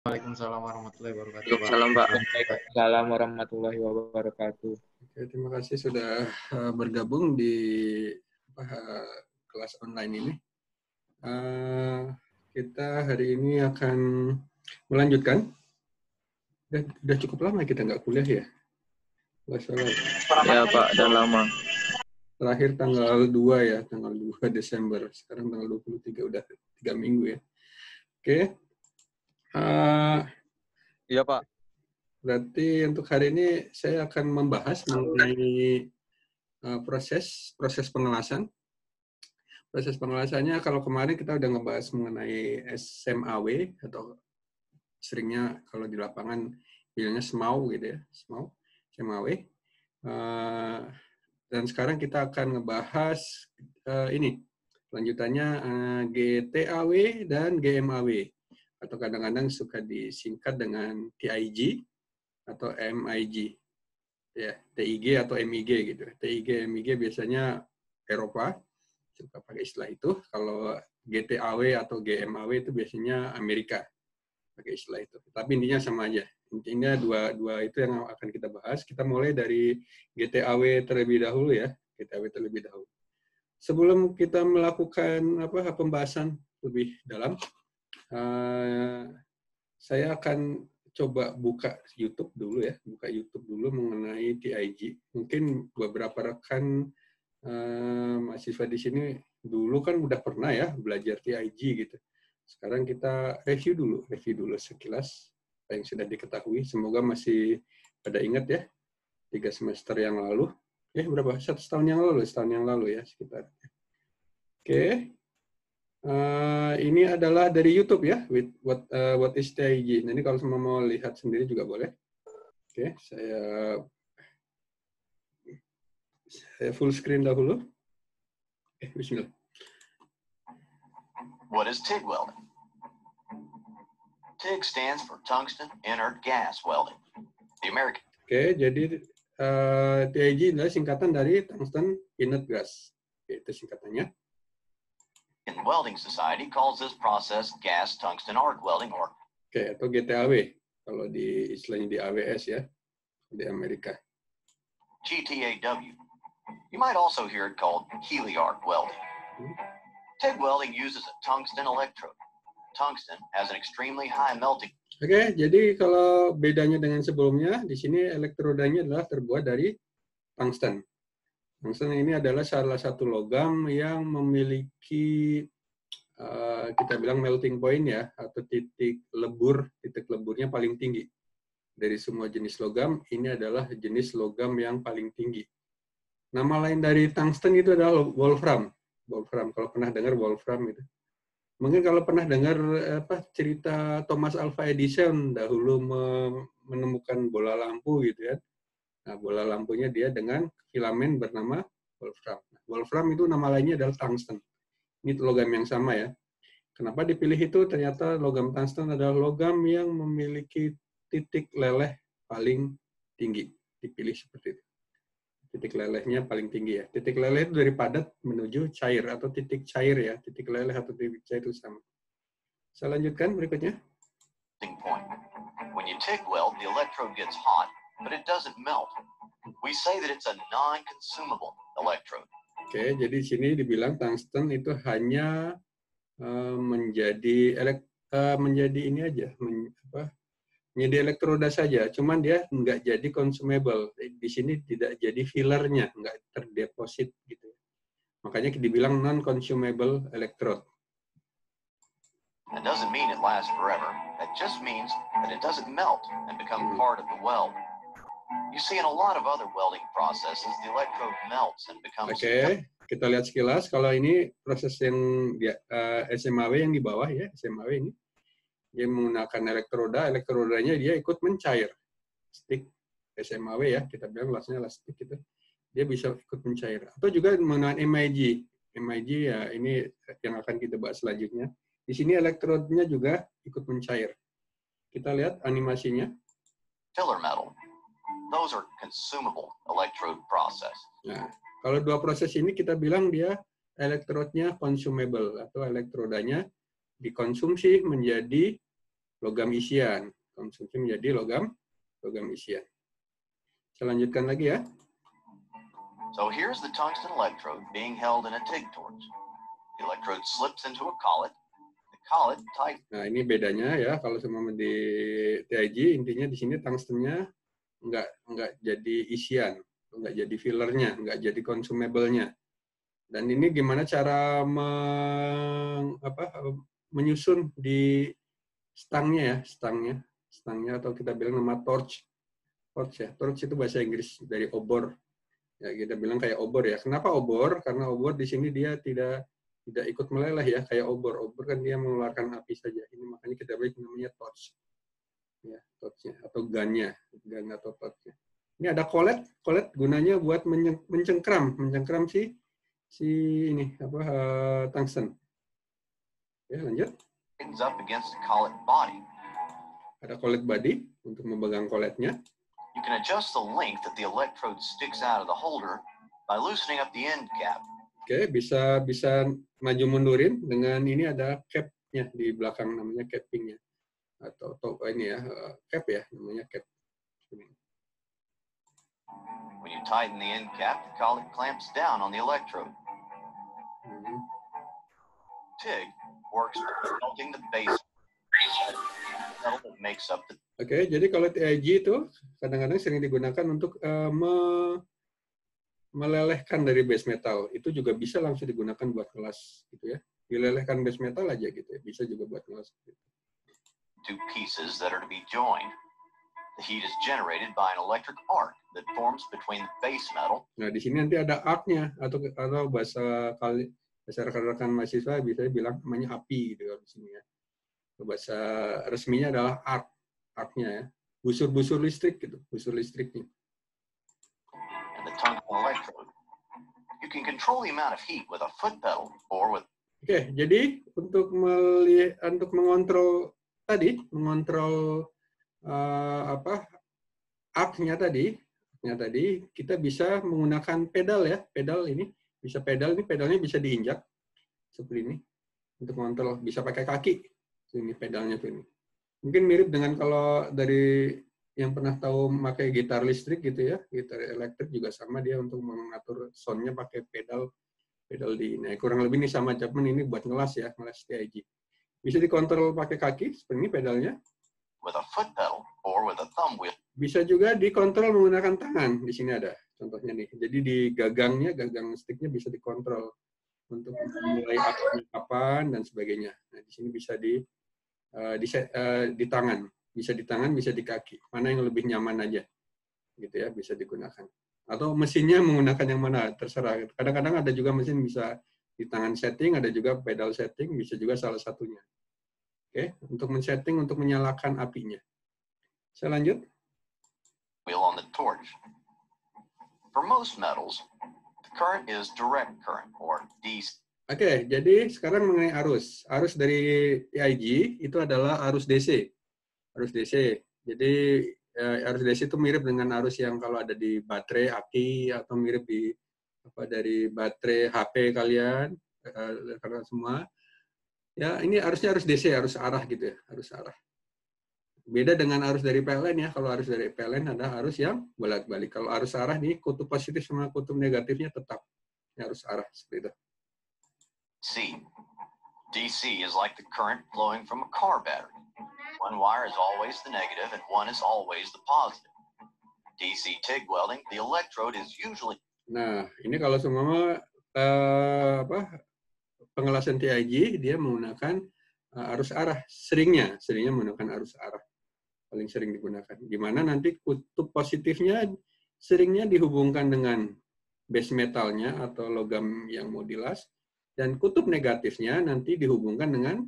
Waalaikumsalam warahmatullahi wabarakatuh, Pak. Waalaikumsalam, Pak. Waalaikumsalam warahmatullahi wabarakatuh. Oke, terima kasih sudah bergabung di kelas online ini. Kita hari ini akan melanjutkan. Udah cukup lama kita nggak kuliah ya? Ya, Pak, dan lama. Terakhir tanggal 2 ya, tanggal 2 Desember. Sekarang tanggal 23, udah 3 minggu ya. Oke. Iya, Pak. Berarti untuk hari ini saya akan membahas mengenai proses pengelasan. Proses pengelasannya, kalau kemarin kita udah ngebahas mengenai SMAW, atau seringnya kalau di lapangan bilangnya SMAW gitu ya, SMAW. Dan sekarang kita akan ngebahas ini, lanjutannya GTAW dan GMAW, atau kadang-kadang suka disingkat dengan TIG atau MIG, ya, TIG atau MIG gitu. TIG, MIG biasanya Eropa suka pakai istilah itu. Kalau GTAW atau GMAW itu biasanya Amerika pakai istilah itu. Tapi intinya sama aja. Intinya dua itu yang akan kita bahas. Kita mulai dari GTAW terlebih dahulu ya. GTAW terlebih dahulu. Sebelum kita melakukan pembahasan lebih dalam, saya akan coba buka YouTube dulu ya. Buka YouTube dulu mengenai TIG. Mungkin beberapa rekan mahasiswa di sini dulu kan udah pernah ya belajar TIG gitu. Sekarang kita review dulu sekilas apa yang sudah diketahui. Semoga masih pada ingat ya, 3 semester yang lalu. Berapa? 1 tahun yang lalu ya sekitar. Oke. Ini adalah dari YouTube ya, what is TIG. Nah, ini kalau semua mau lihat sendiri juga boleh. Oke, saya full screen dahulu. Bismillah. What is TIG welding? TIG stands for tungsten inert gas welding. The American. Oke, jadi TIG adalah singkatan dari tungsten inert gas. Itu singkatannya. Welding Society calls this process gas tungsten arc welding or atau GTAW kalau di istilahnya di AWS ya, di Amerika. GTAW. You might also hear it called Healy arc welding. TIG welding uses a tungsten electrode. Tungsten has an extremely high melting. Oke, jadi kalau bedanya dengan sebelumnya, di sini elektrodanya adalah terbuat dari tungsten. Tungsten ini adalah salah satu logam yang memiliki kita bilang melting point ya, atau titik leburnya paling tinggi. Dari semua jenis logam, ini adalah jenis logam yang paling tinggi. Nama lain dari tungsten itu adalah wolfram. Wolfram, kalau pernah dengar wolfram itu. Mungkin kalau pernah dengar cerita Thomas Alva Edison dahulu menemukan bola lampu gitu ya. Nah, bola lampunya dia dengan filamen bernama wolfram. Wolfram itu nama lainnya adalah tungsten. Ini logam yang sama ya. Kenapa dipilih itu? Ternyata logam tungsten adalah logam yang memiliki titik leleh paling tinggi. Dipilih seperti itu. Titik lelehnya paling tinggi ya. Titik leleh itu dari padat menuju cair atau titik cair ya. Titik leleh atau titik cair itu sama. Saya lanjutkan berikutnya. When you TIG weld, the electrode gets hot, but it doesn't melt. We say that it's a non-consumable electrode. Oke, jadi di sini dibilang tungsten itu hanya menjadi ini aja, menjadi elektroda saja. Cuman dia nggak jadi consumable. Di sini tidak jadi fillernya, nggak terdeposit gitu. Makanya dibilang non-consumable electrode. That doesn't mean it lasts forever. That just means that it doesn't melt and become part of the weld. You see, in a lot of other welding processes, the electrode melts and becomes. Oke, kita lihat sekilas. Kalau ini proses yang SMAW yang di bawah ya, SMAW ini. Dia menggunakan elektrodanya dia ikut mencair. Stick SMAW ya, kita bilang kelasnya stick gitu. Dia bisa ikut mencair. Atau juga menggunakan MIG. MIG ya ini yang akan kita bahas selanjutnya. Di sini elektrodnya juga ikut mencair. Kita lihat animasinya. Filler metal. Those are consumable electrode process. Nah, kalau dua proses ini kita bilang dia elektrodnya consumable atau elektrodanya dikonsumsi menjadi logam isian. Konsumsi menjadi logam isian. Saya lanjutkan lagi ya. So here's the tungsten electrode being held in a TIG torch. The electrode slips into a collet. The collet tightens. Nah, ini bedanya ya. Kalau sama di TIG, intinya di sini tungstennya nggak jadi isian, nggak jadi fillernya, nggak jadi consumable-nya. Dan ini gimana cara menyusun di stangnya ya, stangnya atau kita bilang nama torch ya. Torch itu bahasa Inggris dari obor. Ya, kita bilang kayak obor ya. Kenapa obor? Karena obor di sini dia tidak ikut meleleh ya, kayak obor. Obor kan dia mengeluarkan api saja. Ini makanya kita beri namanya torch. Ya, torchnya atau gun-nya, gun atau torchnya. Ini ada collet gunanya buat mencengkram si ini tungsten. Ya, lanjut. Up against the collet body. Ada collet body untuk memegang colletnya. You can adjust the length that the electrode sticks out of the holder by loosening up the end cap. Oke, bisa maju mundurin dengan ini ada cap-nya di belakang, namanya capping-nya. Atau ini ya, cap ya, namanya cap. When you tighten the end cap, the collet clamps down on the electrode. TIG works by melting the base metal that makes up the. Oke, jadi kalau TIG itu kadang-kadang sering digunakan untuk melelehkan dari base metal. Itu juga bisa langsung digunakan buat kelas gitu ya. Dilelehkan base metal aja gitu ya. Bisa juga buat kelas gitu. Two pieces that are to be joined. The heat is generated by an electric arc that forms between the base metal. Nah, di sini nanti ada arc-nya atau bahasa rekan-rekan mahasiswa bisa bilang namanya api gitu di sini ya. Bahasa resminya adalah arc-nya ya. Busur-busur listrik gitu, busur listriknya. And the tungsten electrode. You can control the amount of heat with a foot pedal or with. Oke, jadi untuk mengontrol arc-nya tadi kita bisa menggunakan pedal ya, pedalnya pedalnya bisa diinjak seperti ini untuk mengontrol, bisa pakai kaki. Ini pedalnya tuh ini. Mungkin mirip dengan kalau dari yang pernah tahu pakai gitar listrik gitu ya, gitar elektrik juga sama, dia untuk mengatur soundnya pakai pedal di ini. Kurang lebih ini sama, cuman ini buat ngelas ya, ngelas TIG. Bisa dikontrol pakai kaki seperti ini pedalnya. With a foot pedal or with a thumb wheel. Bisa juga dikontrol menggunakan tangan. Di sini ada contohnya nih. Jadi di gagang sticknya bisa dikontrol untuk mulai kapan dan sebagainya. Nah, di sini bisa di tangan, bisa di tangan, bisa di kaki. Mana yang lebih nyaman aja, gitu ya, bisa digunakan. Atau mesinnya menggunakan yang mana, terserah. Kadang-kadang ada juga mesin bisa di tangan setting, ada juga pedal setting, bisa juga salah satunya. Oke, untuk men-setting, untuk menyalakan apinya. Saya lanjut. Wheel on the torch. For most metals, the current is direct current or DC. Oke, jadi sekarang mengenai arus. Arus dari TIG itu adalah arus DC. Arus DC. Jadi arus DC itu mirip dengan arus yang kalau ada di baterai aki atau mirip dari baterai HP kalian, karena semua. Ya, ini arusnya arus DC, arus arah gitu ya, arus arah. Beda dengan arus dari PLN ya. Kalau arus dari PLN ada arus yang bolak-balik. Kalau arus arah nih, kutub positif sama kutub negatifnya tetap. Ini arus arah seperti itu. DC is like the current flowing from a car battery. One wire is always the negative and one is always the positive. DC TIG welding, the electrode is usually. Nah, ini kalau semua pengelasan TIG dia menggunakan arus arah, seringnya menggunakan arus arah, paling sering digunakan. Di mana nanti kutub positifnya seringnya dihubungkan dengan base metalnya atau logam yang mau dilas, dan kutub negatifnya nanti dihubungkan dengan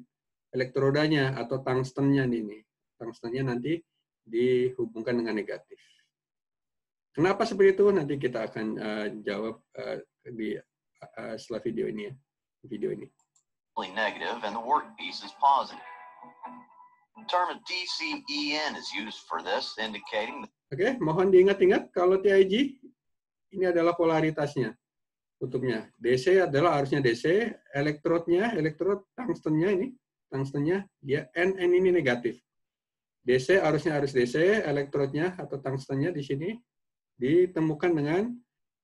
elektrodanya atau tungstennya ini. Tungstennya nanti dihubungkan dengan negatif. Kenapa seperti itu? Nanti kita akan jawab di setelah video ini ya. Negative and the workpiece is positive. The term DCEN is used for this, indicating. Oke, mohon diingat-ingat kalau TIG ini adalah polaritasnya, kutubnya. DC adalah arusnya DC, elektrod tungstennya dia NN ini negatif. DC, arusnya arus DC, elektrodnya atau tungstennya di sini ditemukan dengan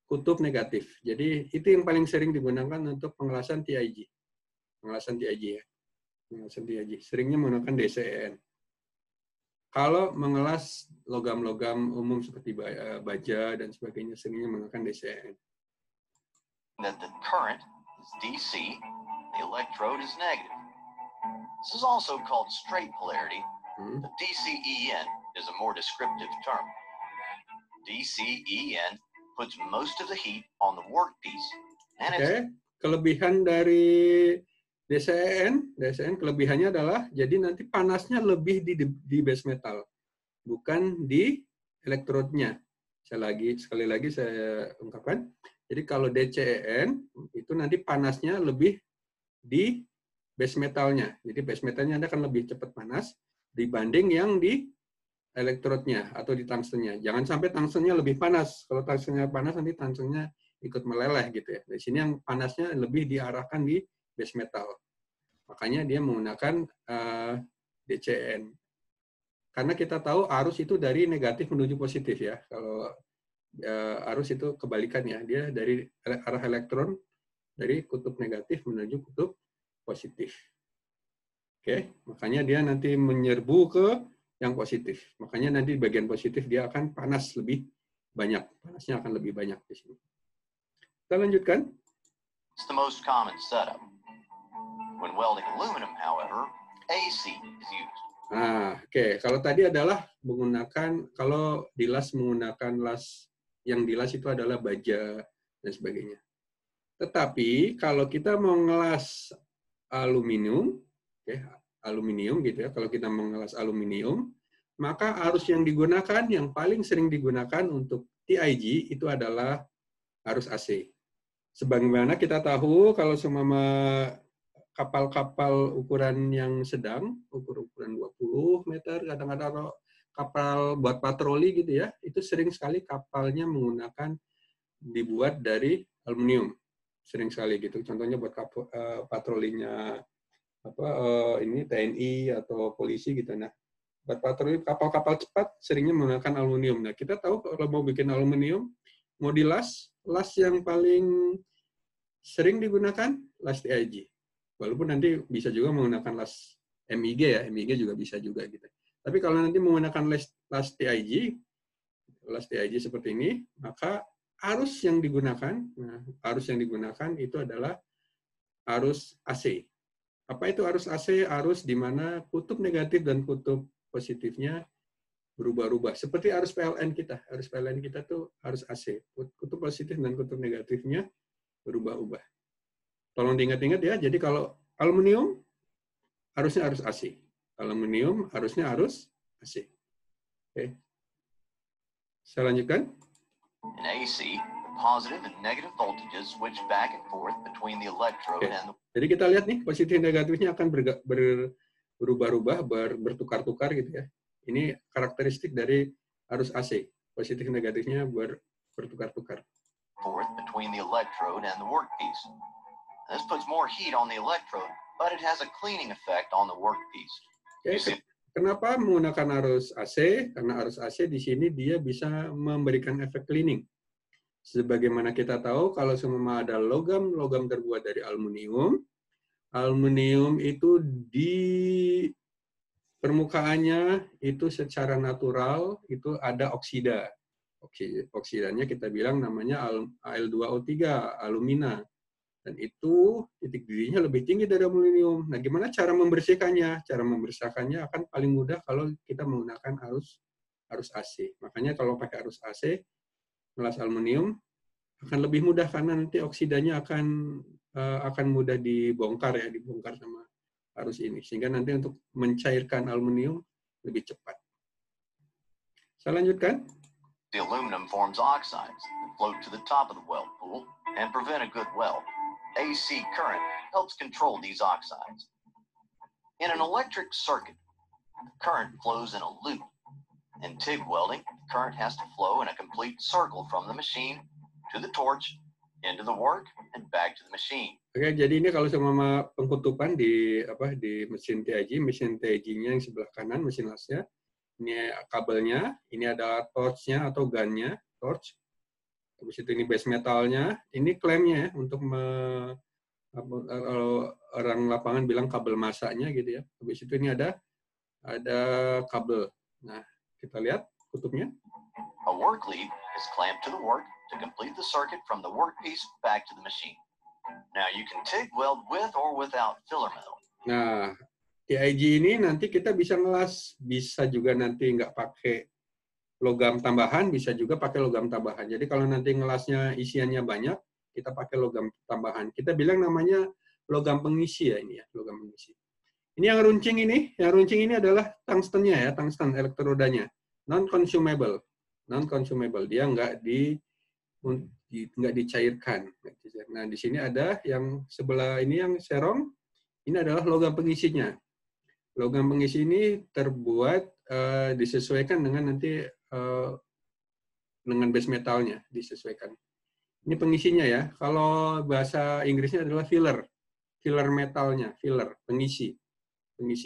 kutub negatif. Jadi itu yang paling sering digunakan untuk pengelasan TIG. Pengelasan TIG ya. Pengelasan TIG. Seringnya menggunakan DCEN. Kalau mengelas logam-logam umum seperti baja dan sebagainya, seringnya menggunakan DCEN. That the current is DC, the electrode is negative. This is also called straight polarity, but DCEN is a more descriptive term. DCEN puts most of the heat on the workpiece, and it's kelebihan dari DCEN kelebihannya adalah jadi nanti panasnya lebih di base metal, bukan di elektrodnya. Sekali lagi saya ungkapkan. Jadi kalau DCEN itu nanti panasnya lebih di base metalnya. Jadi base metalnya akan lebih cepat panas dibanding yang di elektrodnya atau di tungstennya. Jangan sampai tungstennya lebih panas. Kalau tungstennya panas nanti tungstennya ikut meleleh gitu ya. Di sini yang panasnya lebih diarahkan di base metal. Makanya dia menggunakan DCEN. Karena kita tahu arus itu dari negatif menuju positif ya. Kalau arus itu kebalikan ya. Dia dari arah elektron dari kutub negatif menuju kutub positif. Oke, makanya dia nanti menyerbu ke yang positif. Makanya nanti bagian positif dia akan panas lebih banyak. Panasnya akan lebih banyak di sini. Kita lanjutkan. It's the most common setup. When welding aluminum, however, AC is used. Nah, kalau tadi adalah menggunakan, kalau dilas menggunakan las, yang dilas itu adalah baja dan sebagainya. Tetapi kalau kita mau ngelas aluminium, aluminium gitu ya, kalau kita mengelas aluminium, maka arus yang digunakan, yang paling sering digunakan untuk TIG itu adalah arus AC. Sebagaimana kita tahu kalau seumpama kapal-kapal ukuran yang sedang, ukuran 20 meter, kadang-kadang kapal buat patroli gitu ya, itu sering sekali kapalnya menggunakan dibuat dari aluminium. Sering sekali gitu. Contohnya buat patrolinya ini TNI atau polisi gitu. Nah, buat patroli kapal-kapal cepat seringnya menggunakan aluminium. Nah, kita tahu kalau mau bikin aluminium, mau dilas, las yang paling sering digunakan las TIG. Walaupun nanti bisa juga menggunakan las MIG ya, MIG juga bisa juga gitu. Tapi kalau nanti menggunakan las TIG seperti ini, maka arus yang digunakan, itu adalah arus AC. Apa itu arus AC? Arus di mana kutub negatif dan kutub positifnya berubah-ubah. Seperti arus PLN kita. Arus PLN kita tuh arus AC. Kutub positif dan kutub negatifnya berubah-ubah. Tolong diingat-ingat ya. Jadi kalau aluminium, arusnya arus AC. Aluminium, arusnya arus AC. Oke. Saya lanjutkan. In AC, the positive and negative voltages switch back and forth between the electrode and the... Jadi kita lihat nih, positif negatifnya akan berubah-ubah, bertukar-tukar gitu ya. Ini karakteristik dari arus AC. Positif negatifnya bertukar-tukar. Forth between the electrode and the workpiece. This puts more heat on the electrode, but it has a cleaning effect on the workpiece. Kenapa menggunakan arus AC? Karena arus AC di sini dia bisa memberikan efek cleaning. Sebagaimana kita tahu, kalau semua ada logam terbuat dari aluminium, aluminium itu di permukaannya itu secara natural itu ada oksida. Oksidanya kita bilang namanya Al2O3, alumina. Dan itu titik didihnya lebih tinggi dari aluminium. Nah, gimana cara membersihkannya? Cara membersihkannya akan paling mudah kalau kita menggunakan arus AC. Makanya kalau pakai arus AC, ngelas aluminium akan lebih mudah karena nanti oksidanya akan mudah dibongkar sama arus ini. Sehingga nanti untuk mencairkan aluminium lebih cepat. Saya lanjutkan. The aluminum forms oxides that float to the top of the weld pool and prevent a good weld. AC current helps control these oxides. In an electric circuit, the current flows in a loop. In TIG welding, the current has to flow in a complete circle from the machine to the torch, into the work, and back to the machine. Oke, jadi ini kalau sama pengkutupan di mesin TIG-nya yang sebelah kanan, mesin lasnya, Ini kabelnya, ini adalah torch-nya atau gun-nya, torch. Habis itu ini base metalnya, ini klaimnya ya, untuk kalau orang lapangan bilang kabel masaknya gitu ya. Habis itu ini ada kabel. Nah, kita lihat kutubnya. A work lead is clamped to the work to complete the circuit from the workpiece back to the machine. Now you can TIG weld with or without filler metal. Nah, TIG ini nanti kita bisa ngelas, bisa juga nanti nggak pakai logam tambahan, bisa juga pakai logam tambahan. Jadi kalau nanti ngelasnya isiannya banyak, kita pakai logam tambahan. Kita bilang namanya logam pengisi ya ini ya, logam pengisi. Ini yang runcing ini adalah tungstennya ya, tungsten elektrodanya, non-consumable, dia nggak dicairkan. Nah di sini ada yang sebelah ini yang serong, ini adalah logam pengisinya. Logam pengisi ini terbuat disesuaikan dengan nanti dengan base metalnya disesuaikan. Ini pengisinya ya. Kalau bahasa Inggrisnya adalah filler metalnya, pengisi,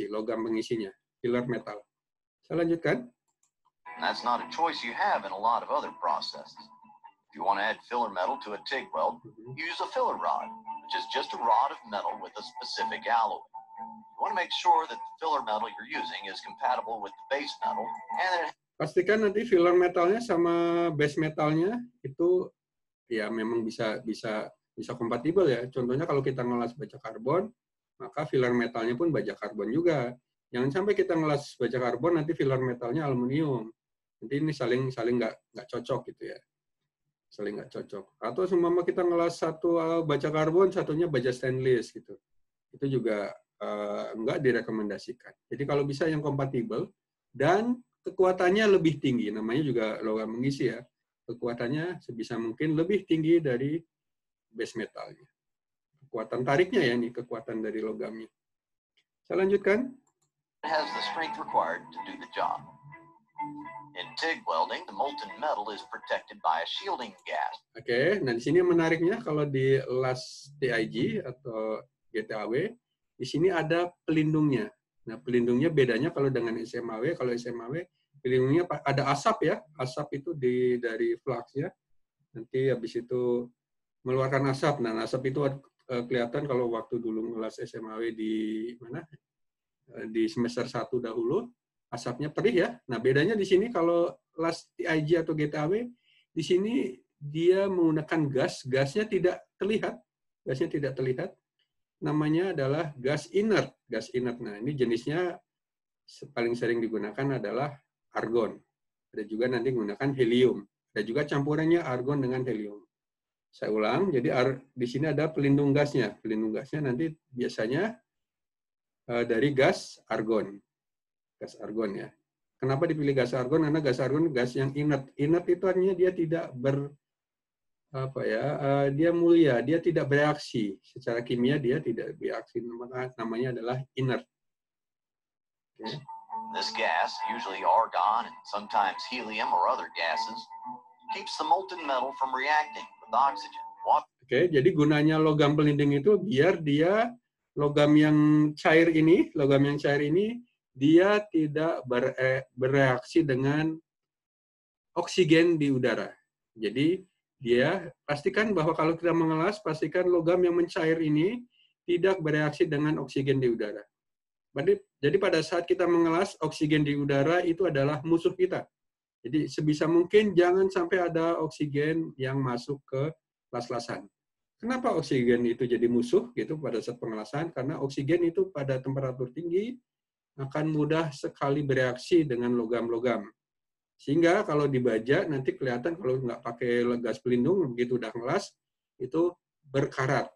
logam pengisinya, filler metal. Saya lanjutkan. That's not a choice you have in a lot of other processes. If you want to add filler metal to a TIG weld, use a filler rod, which is just a rod of metal with a specific alloy. You want to make sure that the filler metal you're using is compatible with the base metal, and that pastikan nanti filler metalnya sama base metalnya itu ya memang bisa kompatibel ya. Contohnya kalau kita ngelas baja karbon, maka filler metalnya pun baja karbon juga. Jangan sampai kita ngelas baja karbon nanti filler metalnya aluminium. Nanti ini saling nggak cocok gitu ya. Saling nggak cocok. Atau seumpama kita ngelas satu baja karbon, satunya baja stainless gitu. Itu juga nggak direkomendasikan. Jadi kalau bisa yang kompatibel dan kekuatannya lebih tinggi, namanya juga logam mengisi ya. Kekuatannya sebisa mungkin lebih tinggi dari base metalnya. Kekuatan tariknya ya, ini kekuatan dari logamnya. Saya lanjutkan. it has the strength required to do the job. In TIG welding, the molten metal is protected by a shielding gas. Oke, nah di sini menariknya kalau di las TIG atau GTAW, di sini ada pelindungnya. Nah, pelindungnya bedanya kalau dengan SMAW, pelindungnya ada asap ya, asap itu dari flux ya. Nanti habis itu mengeluarkan asap. Nah, asap itu kelihatan kalau waktu dulu ngelas SMAW di mana? Di semester 1 dahulu, asapnya perih ya. Nah, bedanya di sini kalau las TIG atau GTAW, di sini dia menggunakan gasnya tidak terlihat. Namanya adalah gas inert. Nah, ini jenisnya paling sering digunakan adalah argon. Ada juga nanti menggunakan helium. Ada juga campurannya argon dengan helium. Saya ulang, jadi di sini ada pelindung gasnya. Pelindung gasnya nanti biasanya dari gas argon. Gas argon ya. Kenapa dipilih gas argon? Karena gas argon gas yang inert. Inert itu artinya dia tidak dia mulia, dia tidak bereaksi. Secara kimia dia tidak bereaksi, namanya adalah inert. Okay. This gas, usually argon and sometimes helium or other gases, keeps the molten metal from reacting with oxygen. Oke, jadi gunanya logam pelindung itu biar dia logam yang cair ini dia tidak bereaksi dengan oksigen di udara. Jadi dia pastikan bahwa kalau kita mengelas, pastikan logam yang mencair ini tidak bereaksi dengan oksigen di udara. Jadi pada saat kita mengelas, oksigen di udara itu adalah musuh kita. Jadi sebisa mungkin jangan sampai ada oksigen yang masuk ke las-lasan. Kenapa oksigen itu jadi musuh gitu pada saat pengelasan? Karena oksigen itu pada temperatur tinggi akan mudah sekali bereaksi dengan logam-logam. Sehingga kalau di baja nanti kelihatan kalau nggak pakai gas pelindung, begitu udah ngelas, itu berkarat.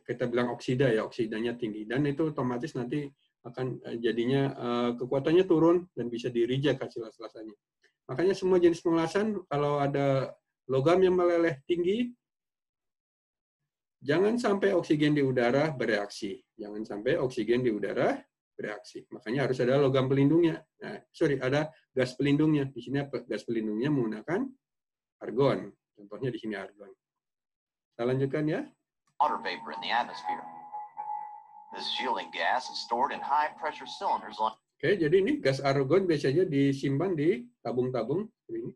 Kita bilang oksida ya, oksidanya tinggi. Dan itu otomatis nanti akan jadinya kekuatannya turun dan bisa di-reject hasil las-lasannya. Makanya semua jenis pengelasan, kalau ada logam yang meleleh tinggi, jangan sampai oksigen di udara bereaksi. Makanya harus ada logam pelindungnya. Ada gas pelindungnya. Di sini gas pelindungnya menggunakan argon. Contohnya di sini argon. Saya lanjutkan ya. Water vapor in the atmosphere. This shielding gas is stored in high pressure cylinders. Oke, jadi ini gas argon biasanya disimpan di tabung-tabung ini.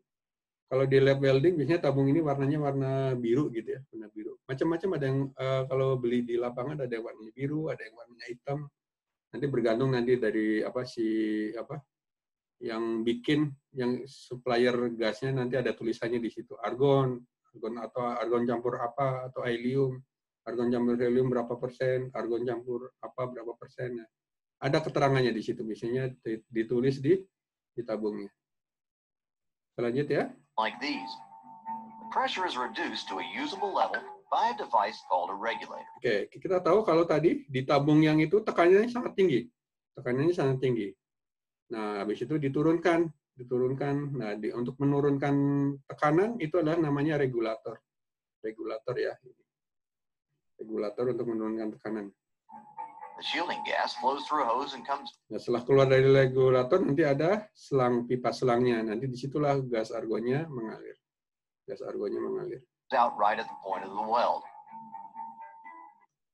Kalau di lab welding biasanya tabung ini warnanya warna biru gitu ya, warna biru. Macam-macam ada yang kalau beli di lapangan ada yang warnanya biru, ada yang warnanya hitam. Nanti bergantung nanti dari yang bikin, yang supplier gasnya nanti ada tulisannya di situ. Argon atau argon campur apa, atau helium. Argon campur helium berapa persen, argon campur apa berapa persen. Ada keterangannya di situ, biasanya ditulis di tabungnya. Lanjut ya. Like these. The pressure is reduced to a usable level by a device called a regulator. Oke, kita tahu kalau tadi di tabung yang itu tekanannya sangat tinggi. Tekanannya sangat tinggi. Nah, habis itu diturunkan. Nah, untuk menurunkan tekanan itu adalah namanya regulator. Regulator ya. Regulator untuk menurunkan tekanan. The shielding gas flows through a hose and comes. Nah, setelah keluar dari regulator nanti ada pipa selangnya. Nanti disitulah gas argonnya mengalir. Gas argonnya mengalir. Out right at the point of the weld.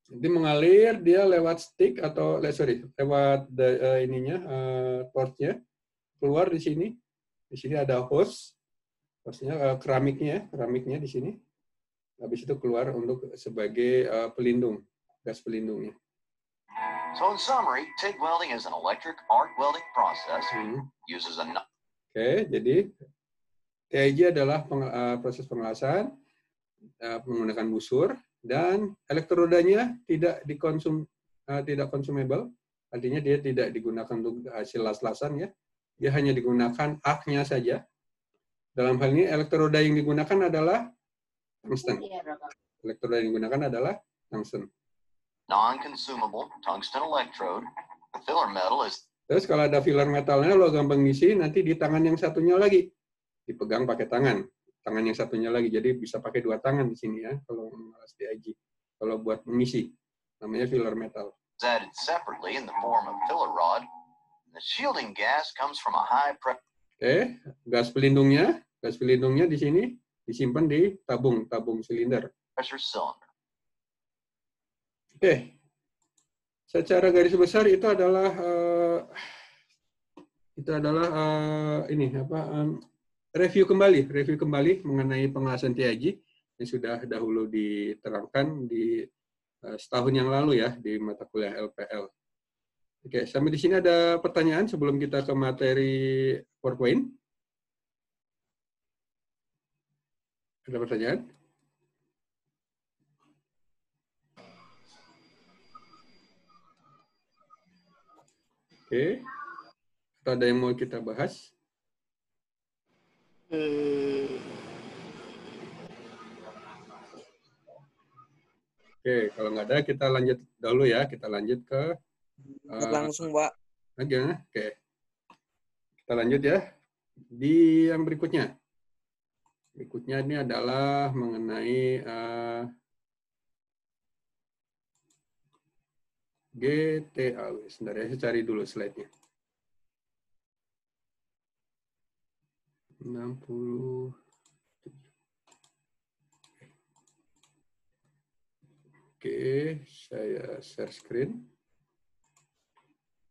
Nanti mengalir dia lewat stick atau lewat torchnya keluar di sini. Di sini ada hose. Hose-nya keramiknya di sini. Habis itu keluar untuk sebagai pelindung, gas pelindungnya. So in summary, TIG welding is an electric arc welding process. Uses a. Oke, jadi TIG adalah proses pengelasan menggunakan busur dan elektrodanya tidak consumable, artinya dia tidak digunakan untuk hasil las-lasan ya. Dia hanya digunakan arc-nya saja. Dalam hal ini elektroda yang digunakan adalah tungsten. Elektroda yang digunakan adalah tungsten. Non-consumable tungsten electrode. The filler metal is. Terus kalau ada filler metalnya, logam pengisi, nanti di tangan yang satunya lagi dipegang pakai tangan yang satunya lagi. Jadi bisa pakai 2 tangan di sini ya kalau mengelas TIG. Kalau buat mengisi, namanya filler metal. Added separately in the form of filler rod. The shielding gas comes from a high pressure. Oke, gas pelindungnya di sini disimpan di tabung silinder. Pressure cylinder. Oke, secara garis besar itu adalah review kembali mengenai pengelasan TIG yang sudah dahulu diterangkan di setahun yang lalu ya di mata kuliah LPL. Oke, sampai di sini ada pertanyaan sebelum kita ke materi PowerPoint? Ada pertanyaan? Oke, atau ada yang mau kita bahas? Oke, kalau nggak ada kita lanjut dulu ya. Kita lanjut ke langsung, Pak. Aja. Oke, kita lanjut ya di yang berikutnya. Berikutnya ini adalah mengenai GTAW. Sebentar ya, saya cari dulu slide-nya. 60. Oke, saya share screen.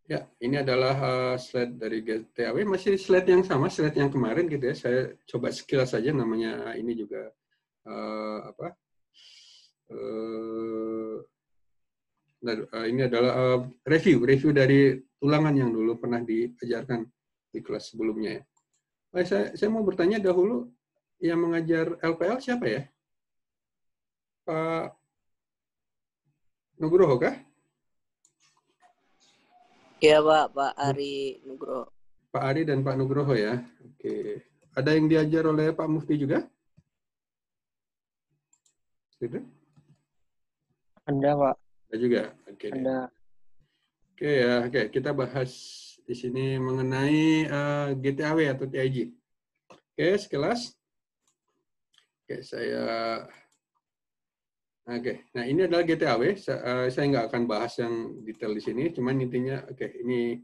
Ya, ini adalah slide dari GTAW. Masih slide yang sama, slide yang kemarin gitu ya. Saya coba sekilas saja, namanya ini juga ini adalah review dari ulangan yang dulu pernah diajarkan di kelas sebelumnya ya. Saya mau bertanya dahulu, yang mengajar LPL siapa ya? Pak Nugroho kah? Iya, Pak Ari Nugroho. Pak Ari dan Pak Nugroho ya. Oke. Ada yang diajar oleh Pak Mufti juga? Gitu? Ada, Pak. Ada juga. Oke. Ada. Oke ya, oke. Kita bahas di sini mengenai GTAW atau TIG. Oke, sekilas. Oke, nah ini adalah GTAW. Saya nggak akan bahas yang detail di sini, cuman intinya, ini.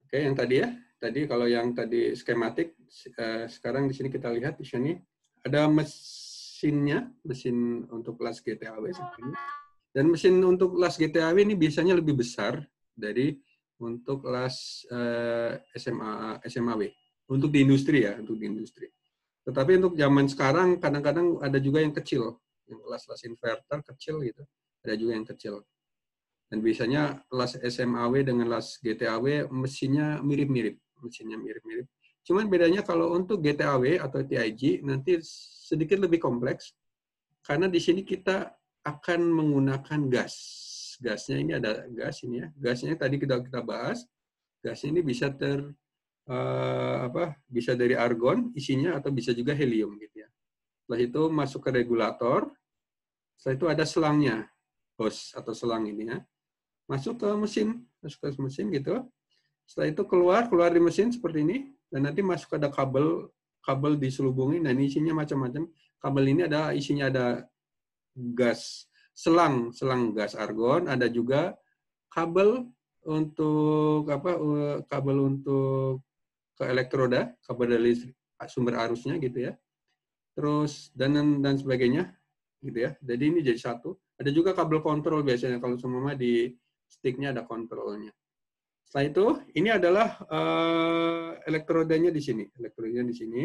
Oke, yang tadi ya. Tadi kalau yang tadi skematik, sekarang di sini kita lihat di sini ada mesin untuk las GTAW seperti ini. Dan mesin untuk las GTAW ini biasanya lebih besar dari untuk las SMAW. Untuk di industri ya, untuk di industri. Tetapi untuk zaman sekarang kadang-kadang ada juga yang kecil, yang las inverter kecil gitu. Ada juga yang kecil. Dan biasanya las SMAW dengan las GTAW mesinnya mirip-mirip. Cuman bedanya kalau untuk GTAW atau TIG nanti sedikit lebih kompleks karena di sini kita akan menggunakan gas. Gasnya ini ada gas ini ya. Gasnya tadi kita bahas. Gasnya ini bisa bisa dari argon isinya atau bisa juga helium gitu ya. Setelah itu masuk ke regulator. Setelah itu ada selangnya, hose atau selang ini ya. Masuk ke mesin gitu. Setelah itu keluar di mesin seperti ini dan nanti masuk ada kabel diselubungi dan isinya macam-macam. Kabel ini isinya ada gas, selang gas argon, ada juga kabel untuk ke elektroda, kabel dari sumber arusnya gitu ya. Terus dan sebagainya gitu ya. Jadi ini jadi satu. Ada juga kabel kontrol biasanya kalau semua di sticknya ada kontrolnya. Setelah itu ini adalah elektrodanya di sini. Elektrodanya di sini.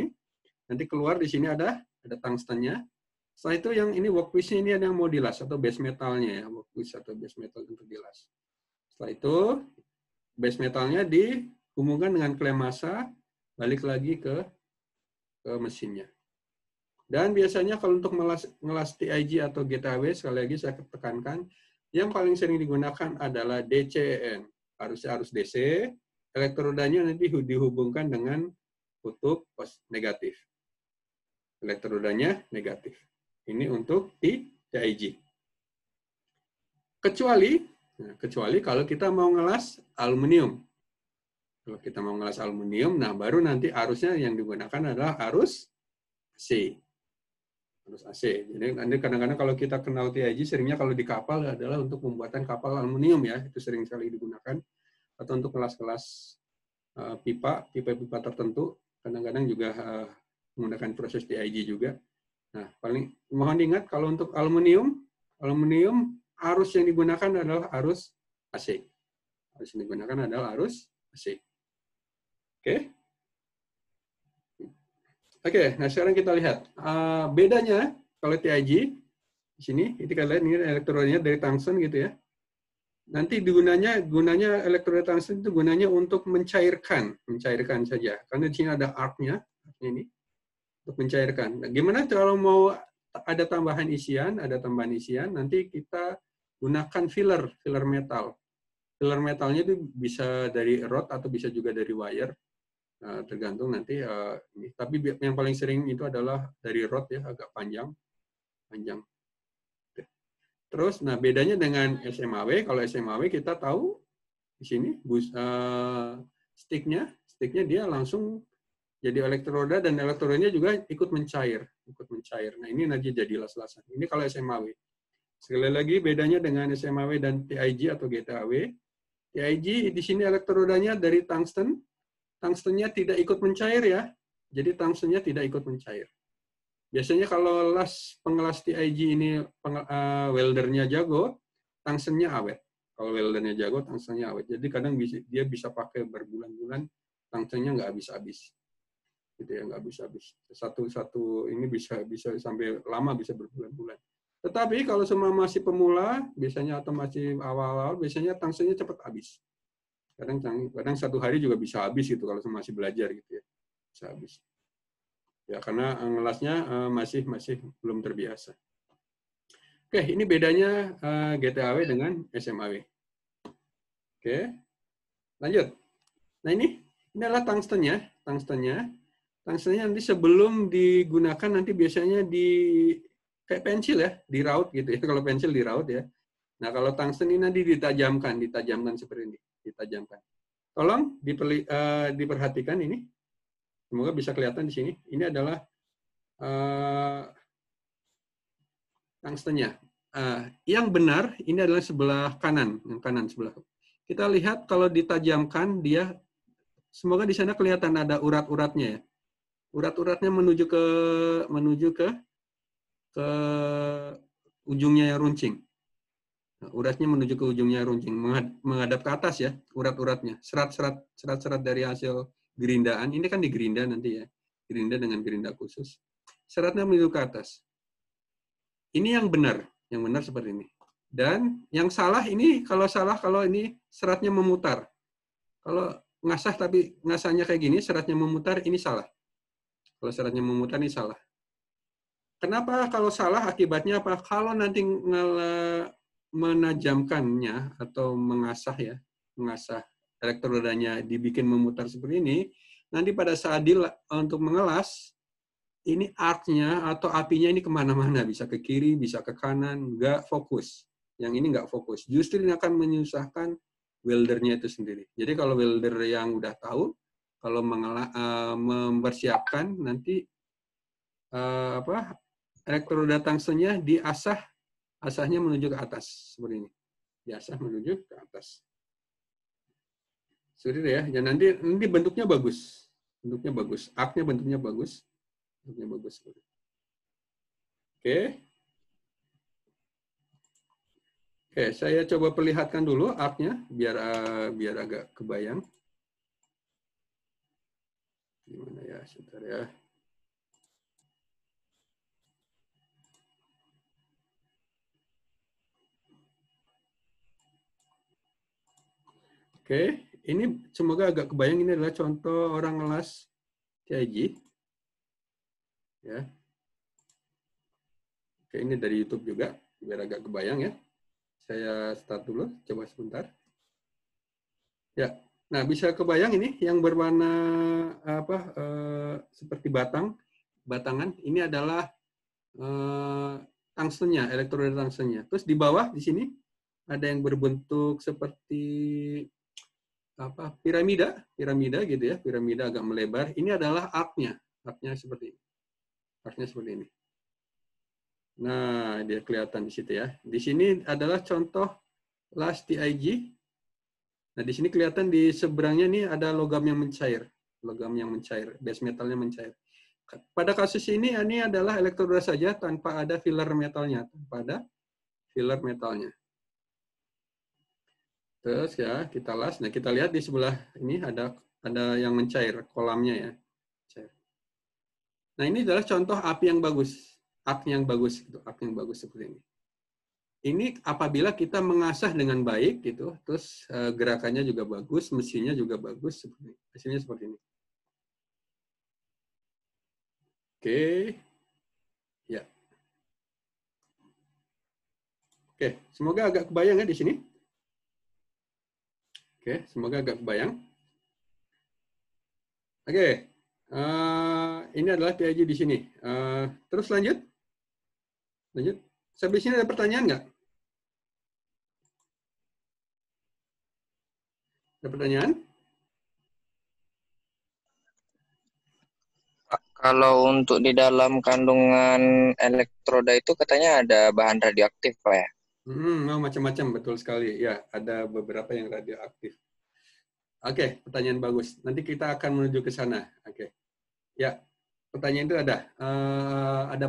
Nanti keluar di sini ada tungstennya. Setelah itu yang ini workpiece-nya ini ada yang mau dilas atau base metalnya ya, workpiece atau base metal untuk dilas. Setelah itu base metalnya dihubungkan dengan klem massa, balik lagi ke mesinnya. Dan biasanya kalau untuk ngelas TIG atau GTAW, sekali lagi saya tekankan, yang paling sering digunakan adalah DCEN. Harusnya arus DC, elektrodanya nanti dihubungkan dengan kutub negatif. Elektrodanya negatif. Ini untuk TIG. Kecuali kalau kita mau ngelas aluminium. Kalau kita mau ngelas aluminium, nah baru nanti arusnya yang digunakan adalah arus AC. Arus AC. Jadi nanti kadang-kadang kalau kita kenal TIG, seringnya kalau di kapal adalah untuk pembuatan kapal aluminium ya, itu sering sekali digunakan. Atau untuk kelas-kelas pipa tertentu, kadang-kadang juga menggunakan proses TIG juga. Nah, mohon diingat kalau untuk aluminium arus yang digunakan adalah arus AC. Arus yang digunakan adalah arus AC. Oke, nah sekarang kita lihat bedanya kalau TIG di sini, kita lihat ini elektrodanya dari tungsten gitu ya. Nanti gunanya elektroda tungsten itu gunanya untuk mencairkan saja. Karena di sini ada arc-nya ini untuk mencairkan. Nah, gimana kalau mau ada tambahan isian, nanti kita gunakan filler metal. Filler metalnya itu bisa dari rod atau bisa juga dari wire. Tergantung nanti ini. Tapi yang paling sering itu adalah dari rod ya, agak panjang. Terus, nah bedanya dengan SMAW, kalau SMAW kita tahu di sini sticknya dia langsung jadi elektroda dan elektrodanya juga ikut mencair. Nah ini nanti jadi las-lasan. Ini kalau SMAW. Sekali lagi bedanya dengan SMAW dan TIG atau GTAW. TIG di sini elektrodanya dari tungsten. Tungstennya tidak ikut mencair ya. Jadi tungstennya tidak ikut mencair. Biasanya kalau pengelas TIG ini weldernya jago, tungstennya awet. Kalau weldernya jago, tungstennya awet. Jadi kadang dia bisa pakai berbulan-bulan, tungstennya nggak habis-habis. Gitu ya, nggak habis-habis. Satu ini bisa sampai lama, bisa berbulan-bulan. Tetapi kalau semua masih pemula, biasanya atau masih awal-awal, biasanya tungstennya cepat habis. Kadang satu hari juga bisa habis gitu kalau masih belajar gitu ya, bisa habis. Ya karena ngelasnya masih belum terbiasa. Oke, ini bedanya GTAW dengan SMAW. Oke, lanjut. Nah ini adalah tungstennya. Tungstennya nanti sebelum digunakan nanti biasanya kayak pensil ya, diraut gitu ya. Kalau pensil diraut ya. Nah kalau tungsten ini nanti ditajamkan seperti ini, ditajamkan. Tolong diperhatikan ini. Semoga bisa kelihatan di sini. Ini adalah tungstennya. Yang benar ini adalah sebelah kanan, yang kanan sebelah. Kita lihat kalau ditajamkan dia, semoga di sana kelihatan ada urat-uratnya ya. Urat-uratnya menuju ke ujungnya yang runcing. Nah, uratnya menuju ke ujungnya runcing, menghadap ke atas ya, urat-uratnya. Serat-serat dari hasil gerindaan, ini kan digerinda nanti ya, gerinda dengan gerinda khusus. Seratnya menuju ke atas. Ini yang benar seperti ini. Dan yang salah ini, kalau ini seratnya memutar. Kalau ngasah tapi ngasahnya kayak gini, seratnya memutar, ini salah. Kalau seratnya memutar, ini salah. Kenapa kalau salah? Akibatnya apa? Kalau nanti menajamkannya atau mengasah elektrodanya dibikin memutar seperti ini, nanti pada saat untuk mengelas, ini arc-nya atau apinya ini kemana-mana, bisa ke kiri, bisa ke kanan, nggak fokus. Yang ini nggak fokus. Justru ini akan menyusahkan weldernya itu sendiri. Jadi kalau welder yang udah tahu, kalau mempersiapkan nanti elektroda tungstennya asahnya menuju ke atas seperti ini. Diasah menuju ke atas. Seperti itu ya. Dan nanti bentuknya bagus. Bentuknya bagus. Arc-nya bentuknya bagus. Bentuknya bagus. Oke. Oke, saya coba perlihatkan dulu arc-nya biar agak kebayang. Gimana ya, sebentar ya. Oke, ini semoga agak kebayang, ini adalah contoh orang ngelas TIG. Ya. Oke, ini dari YouTube juga, biar agak kebayang ya. Saya start dulu, coba sebentar. Ya, nah bisa kebayang ini yang berwarna seperti batangan. Ini adalah tungstennya, elektroda tungstennya. Terus di bawah di sini ada yang berbentuk seperti piramida gitu ya, piramida agak melebar. Ini adalah arc-nya seperti ini. Arc-nya seperti ini. Nah, dia kelihatan di situ ya. Di sini adalah contoh las TIG. Nah, di sini kelihatan di seberangnya nih ada logam yang mencair, base metalnya mencair. Pada kasus ini adalah elektroda saja tanpa ada filler metalnya, Terus ya, kita las. Nah, kita lihat di sebelah ini ada yang mencair, kolamnya ya. Cair. Nah, ini adalah contoh api yang bagus. Arc yang bagus seperti ini. Ini apabila kita mengasah dengan baik gitu, terus gerakannya juga bagus, mesinnya juga bagus, hasilnya seperti ini. Oke. Ya. Oke, semoga agak kebayang ya di sini. Oke, semoga agak kebayang. Oke, ini adalah TIG di sini. Terus lanjut. Sampai sini ada pertanyaan nggak? Ada pertanyaan? Kalau untuk di dalam kandungan elektroda itu katanya ada bahan radioaktif, Pak ya? Macam-macam, betul sekali. Ya, ada beberapa yang radioaktif. Oke, pertanyaan bagus. Nanti kita akan menuju ke sana. Oke. Ya, pertanyaan itu ada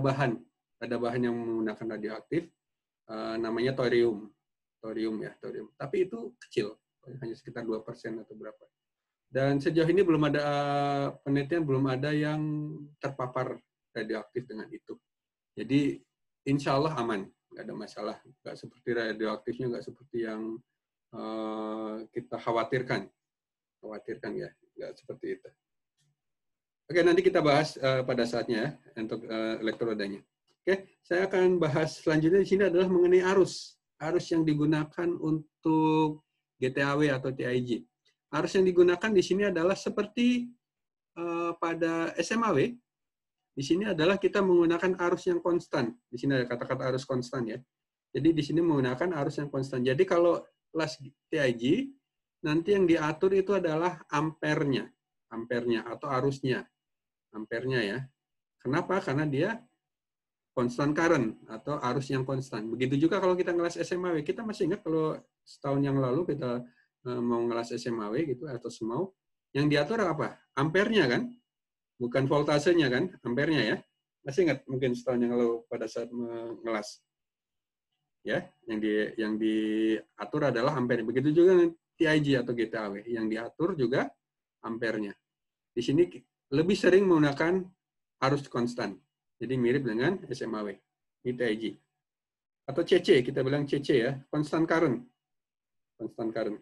bahan yang menggunakan radioaktif, namanya thorium. Thorium. Tapi itu kecil, hanya sekitar 2% atau berapa. Dan sejauh ini belum ada penelitian, belum ada yang terpapar radioaktif dengan itu. Jadi, insya Allah aman. Nggak ada masalah, nggak seperti radioaktifnya, nggak seperti yang kita khawatirkan ya, nggak seperti itu. Oke, nanti kita bahas pada saatnya ya, untuk elektrodanya. Oke, saya akan bahas selanjutnya di sini adalah mengenai arus yang digunakan untuk GTAW atau TIG. Arus yang digunakan di sini adalah seperti pada SMAW. Di sini adalah kita menggunakan arus yang konstan. Di sini ada kata-kata arus konstan ya. Jadi di sini menggunakan arus yang konstan. Jadi kalau las TIG, nanti yang diatur itu adalah ampernya atau arusnya. Ampernya ya. Kenapa? Karena dia constant current atau arus yang konstan. Begitu juga kalau kita ngelas SMAW. Kita masih ingat kalau setahun yang lalu kita mau ngelas SMAW gitu atau SMAW, yang diatur apa? Ampernya kan? Bukan voltasenya kan, ampernya ya. Masih ingat mungkin setahun yang lalu pada saat mengelas. ya, yang diatur adalah ampere. Begitu juga dengan TIG atau GTAW, yang diatur juga ampernya. Di sini lebih sering menggunakan arus konstan, jadi mirip dengan SMAW, ini TIG. Atau CC, kita bilang CC ya, constant current. Constant current.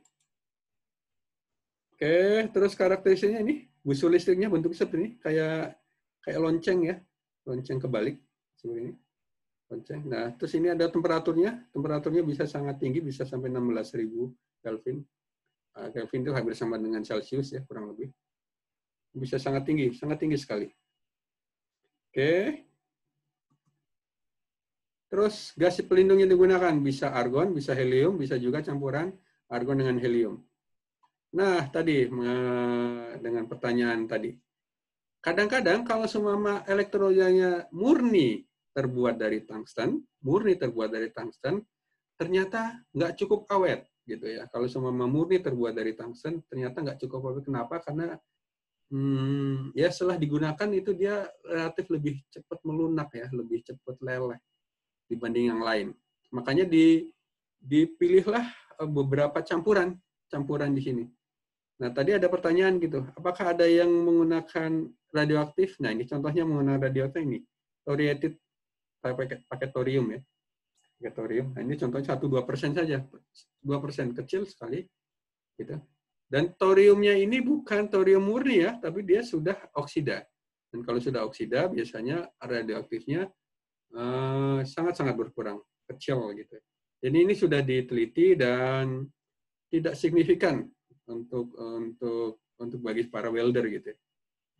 Oke, terus karakteristiknya ini, busur listriknya bentuk seperti ini, kayak lonceng ya, lonceng kebalik seperti ini. Lonceng. Nah, terus ini ada temperaturnya bisa sangat tinggi, bisa sampai 16.000 Kelvin. Kelvin itu hampir sama dengan Celsius ya, kurang lebih. Bisa sangat tinggi sekali. Oke. Terus gas pelindung yang digunakan bisa argon, bisa helium, bisa juga campuran argon dengan helium. Nah, tadi dengan pertanyaan tadi. Kadang-kadang kalau seumpama elektrodanya murni terbuat dari tungsten, ternyata nggak cukup awet gitu ya. Kalau seumpama murni terbuat dari tungsten, ternyata nggak cukup awet. Kenapa? Karena ya setelah digunakan itu dia relatif lebih cepat melunak ya, lebih cepat leleh dibanding yang lain. Makanya dipilihlah beberapa campuran di sini. Nah, tadi ada pertanyaan gitu, apakah ada yang menggunakan radioaktif? Nah, ini contohnya menggunakan radioaktif ini, thoriated pakai thorium ya. Pakai thorium. Nah, ini contohnya 1-2% saja. 2% kecil sekali gitu. Dan thoriumnya ini bukan thorium murni ya, tapi dia sudah oksida. Dan kalau sudah oksida, biasanya radioaktifnya sangat-sangat berkurang, kecil gitu. Jadi ini sudah diteliti dan tidak signifikan untuk bagi para welder gitu.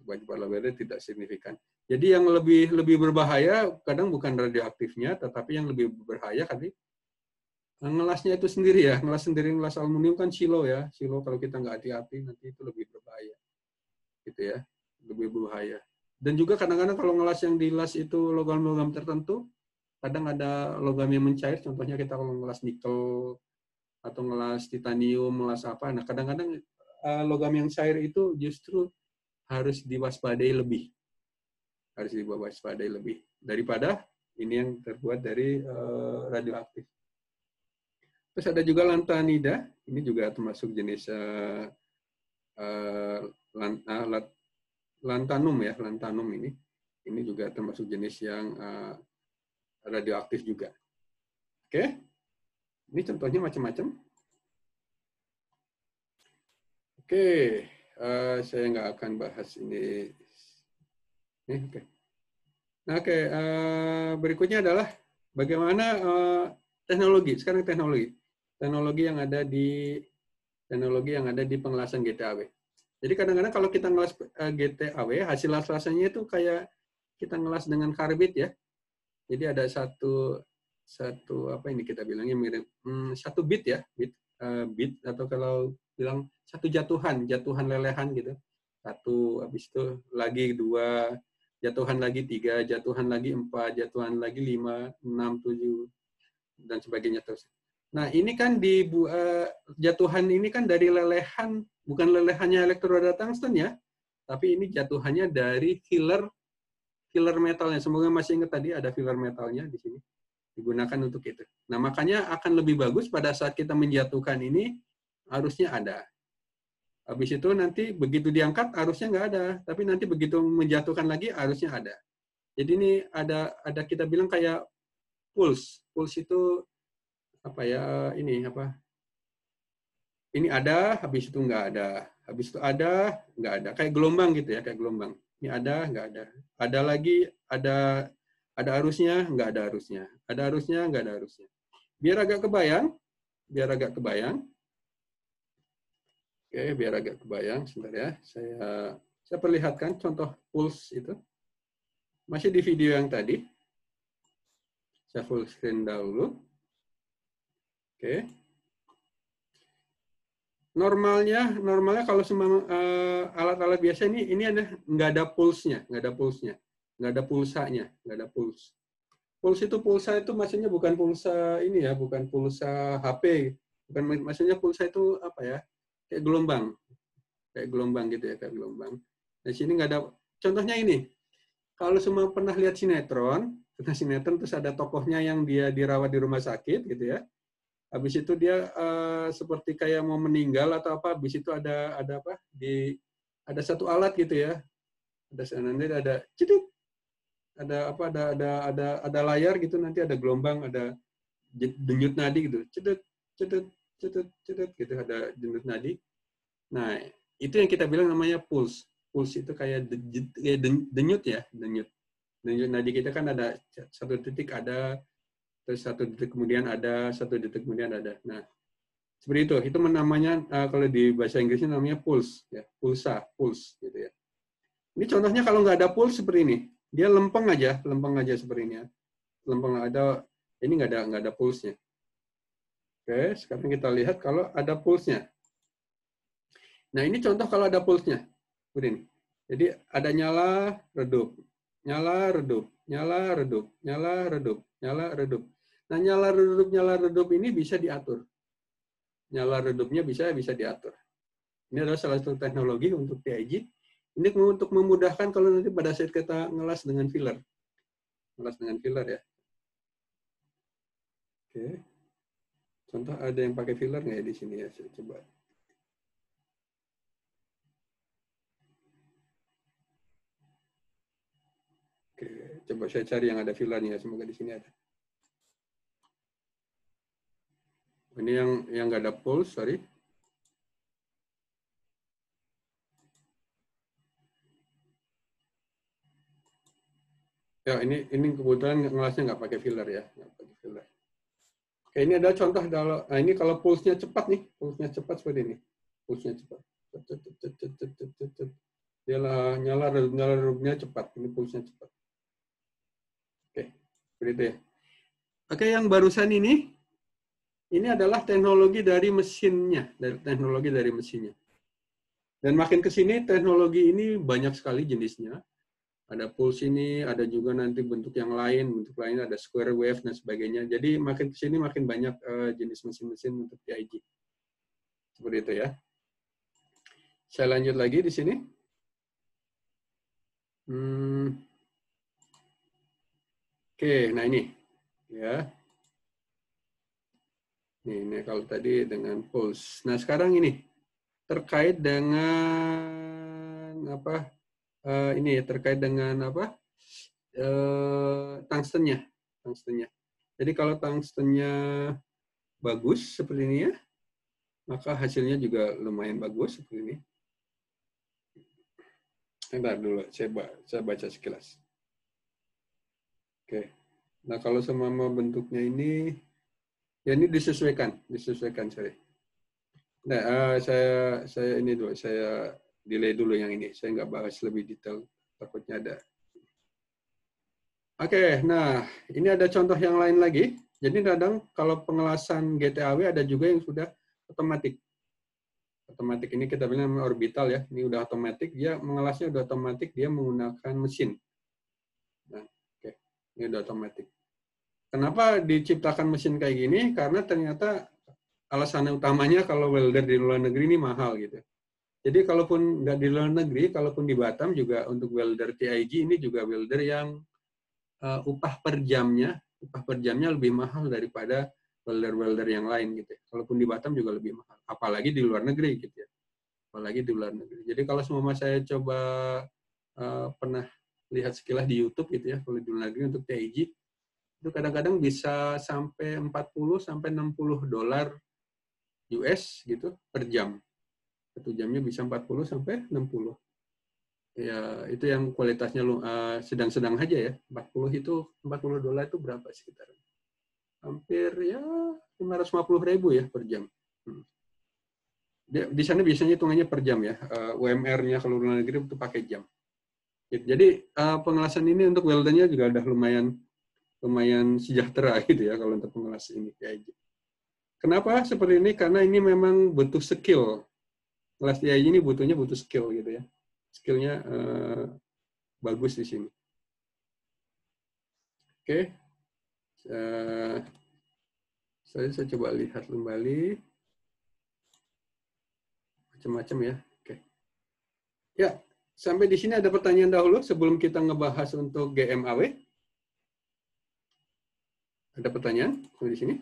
Bagi para welder tidak signifikan. Jadi yang lebih berbahaya kadang bukan radioaktifnya, tetapi yang lebih berbahaya tadi ngelasnya itu sendiri ya. Ngelas aluminium kan silo ya. Silo kalau kita nggak hati-hati nanti itu lebih berbahaya. Gitu ya. Lebih berbahaya. Dan juga kadang-kadang kalau ngelas yang dilas itu logam-logam tertentu, kadang ada logam yang mencair, contohnya kita kalau ngelas nikel atau ngelas titanium, ngelas apa. Nah, kadang-kadang logam yang cair itu justru harus diwaspadai lebih. Harus diwaspadai lebih daripada ini yang terbuat dari radioaktif. Terus ada juga lantanida, ini juga termasuk jenis lantanum ya, lantanum ini. Ini juga termasuk jenis yang radioaktif juga. Oke. Ini contohnya macam-macam. Oke, saya nggak akan bahas ini. Oke. Nah, oke. Berikutnya adalah bagaimana teknologi. Sekarang teknologi yang ada di pengelasan GTAW. Jadi kadang-kadang kalau kita ngelas GTAW, hasil las-lasannya itu kayak kita ngelas dengan karbit ya. Jadi ada satu apa ini kita bilangnya mirip satu bit ya, bit atau kalau bilang satu jatuhan lelehan gitu. Satu, habis itu lagi 2, jatuhan lagi 3, jatuhan lagi 4, jatuhan lagi 5, 6, 7 dan sebagainya terus. Nah, ini kan jatuhan ini kan dari lelehan, bukan lelehannya elektroda tungsten ya, tapi ini jatuhannya dari filler metalnya. Semoga masih ingat tadi ada filler metalnya di sini. Digunakan untuk itu. Nah, makanya akan lebih bagus pada saat kita menjatuhkan ini, arusnya ada. Habis itu nanti begitu diangkat, arusnya nggak ada. Tapi nanti begitu menjatuhkan lagi, arusnya ada. Jadi ini ada kita bilang kayak pulse. Pulse itu apa ya, ini apa? Ini ada, habis itu nggak ada. Habis itu ada, nggak ada. Kayak gelombang gitu ya, kayak gelombang. Ini ada, nggak ada. Ada lagi, ada arusnya, nggak ada arusnya. Ada arusnya, nggak ada arusnya. Biar agak kebayang. Oke, biar agak kebayang. Sebentar ya. Saya perlihatkan contoh pulse itu. Masih di video yang tadi. Saya full screen dahulu. Oke. Normalnya kalau semua alat-alat biasa ini ada nggak ada pulsnya. Nggak ada pulsanya, nggak ada puls. Pulsa itu maksudnya bukan pulsa ini ya, bukan pulsa HP. Bukan, maksudnya pulsa itu apa ya? Kayak gelombang gitu ya, kayak gelombang. Di sini nggak ada. Contohnya ini, kalau semua pernah lihat sinetron, Karena sinetron terus ada tokohnya yang dia dirawat di rumah sakit gitu ya. Habis itu dia seperti kayak mau meninggal atau apa. Habis itu ada apa? Ada satu alat gitu ya. Nanti ada cedit. Ada apa? Ada layar gitu, nanti ada gelombang, ada denyut nadi gitu. Cedit, cedit, cedit, cedit gitu, ada denyut nadi. Nah, itu yang kita bilang namanya pulse. Pulse itu kayak denyut ya, denyut. Denyut nadi kita kan ada satu titik ada, terus satu detik kemudian ada, satu detik kemudian ada. Nah, seperti itu. Itu namanya kalau di bahasa Inggrisnya namanya pulse, ya, pulsa, pulse gitu ya. Ini contohnya kalau nggak ada pulse seperti ini, dia lempeng aja seperti ini ya. Lempeng ada, ini nggak ada pulse-nya. Oke, sekarang kita lihat kalau ada pulse-nya. Nah, ini contoh kalau ada pulse-nya. Seperti ini. Jadi ada nyala, redup. Nyala, redup. Nyala, redup. Nyala, redup. Nyala, redup. Nah, nyala, redup ini bisa diatur. Nyala, redupnya bisa diatur. Ini adalah salah satu teknologi untuk TIG. Ini untuk memudahkan kalau nanti pada saat kita ngelas dengan filler. Ngelas dengan filler ya. Oke. Contoh ada yang pakai filler nggak ya di sini ya? Saya coba. Oke, coba saya cari yang ada fillernya. Semoga di sini ada. Ini yang nggak ada pulse, sorry. Ya, ini kebetulan ngelasnya nggak pakai filler ya, nggak pakai filler. Oke, ini ada contoh nah ini kalau pulse-nya cepat nih, pulse-nya cepat seperti ini. Pulse-nya cepat. Dia nyala redupnya cepat, ini pulse-nya cepat. Oke, seperti itu ya. Oke, yang barusan ini adalah teknologi dari mesinnya, teknologi dari mesinnya. Dan makin ke sini teknologi ini banyak sekali jenisnya. Ada pulse ini, ada juga nanti bentuk yang lain, bentuk lain ada square wave dan sebagainya. Jadi makin ke sini makin banyak jenis mesin-mesin untuk TIG. Seperti itu ya. Saya lanjut lagi di sini. Oke, nah ini ya. Ini kalau tadi dengan pulse. Nah sekarang ini terkait dengan apa? Ini terkait dengan apa? Tungstennya. Jadi kalau tungstennya bagus seperti ini ya, maka hasilnya juga lumayan bagus seperti ini. Bentar dulu, saya baca sekilas. Oke. Nah kalau semua bentuknya ini, ya ini disesuaikan sorry. Nah, saya ini dulu, saya delay dulu yang ini. Saya nggak bahas lebih detail, takutnya ada. Oke, nah ini ada contoh yang lain lagi. Jadi kadang kalau pengelasan GTAW ada juga yang sudah otomatis. Otomatis ini kita bilang orbital ya. Ini udah otomatis, dia mengelasnya udah otomatis, dia menggunakan mesin. Nah, oke, ini udah otomatis. Kenapa diciptakan mesin kayak gini? Karena ternyata alasan utamanya kalau welder di luar negeri ini mahal gitu. Jadi kalaupun nggak di luar negeri, kalaupun di Batam juga untuk welder TIG ini juga welder yang upah per jamnya lebih mahal daripada welder-welder yang lain gitu. Kalaupun di Batam juga lebih mahal, apalagi di luar negeri gitu ya. Apalagi di luar negeri. Jadi kalau semua saya coba pernah lihat sekilas di YouTube gitu ya, kalau di luar negeri untuk TIG itu kadang-kadang bisa sampai 40 sampai 60 dolar US gitu per jam. Satu jamnya bisa 40 sampai 60. Ya, itu yang kualitasnya sedang-sedang aja ya. 40 dolar itu berapa sekitar? Hampir ya 550.000 ya per jam. Di sana biasanya hitungannya per jam ya. UMR-nya kalau luar negeri itu pakai jam. Jadi pengelasan ini untuk weldernya juga udah lumayan sejahtera gitu ya kalau untuk pengelas ini kayak gitu. Kenapa seperti ini? Karena ini memang butuh skill. Kelas TIG ini butuh skill gitu ya. Skillnya bagus di sini. Oke. Saya coba lihat kembali. Macam-macam ya. Oke. Ya, sampai di sini ada pertanyaan dahulu sebelum kita ngebahas untuk GMAW. Ada pertanyaan di sini?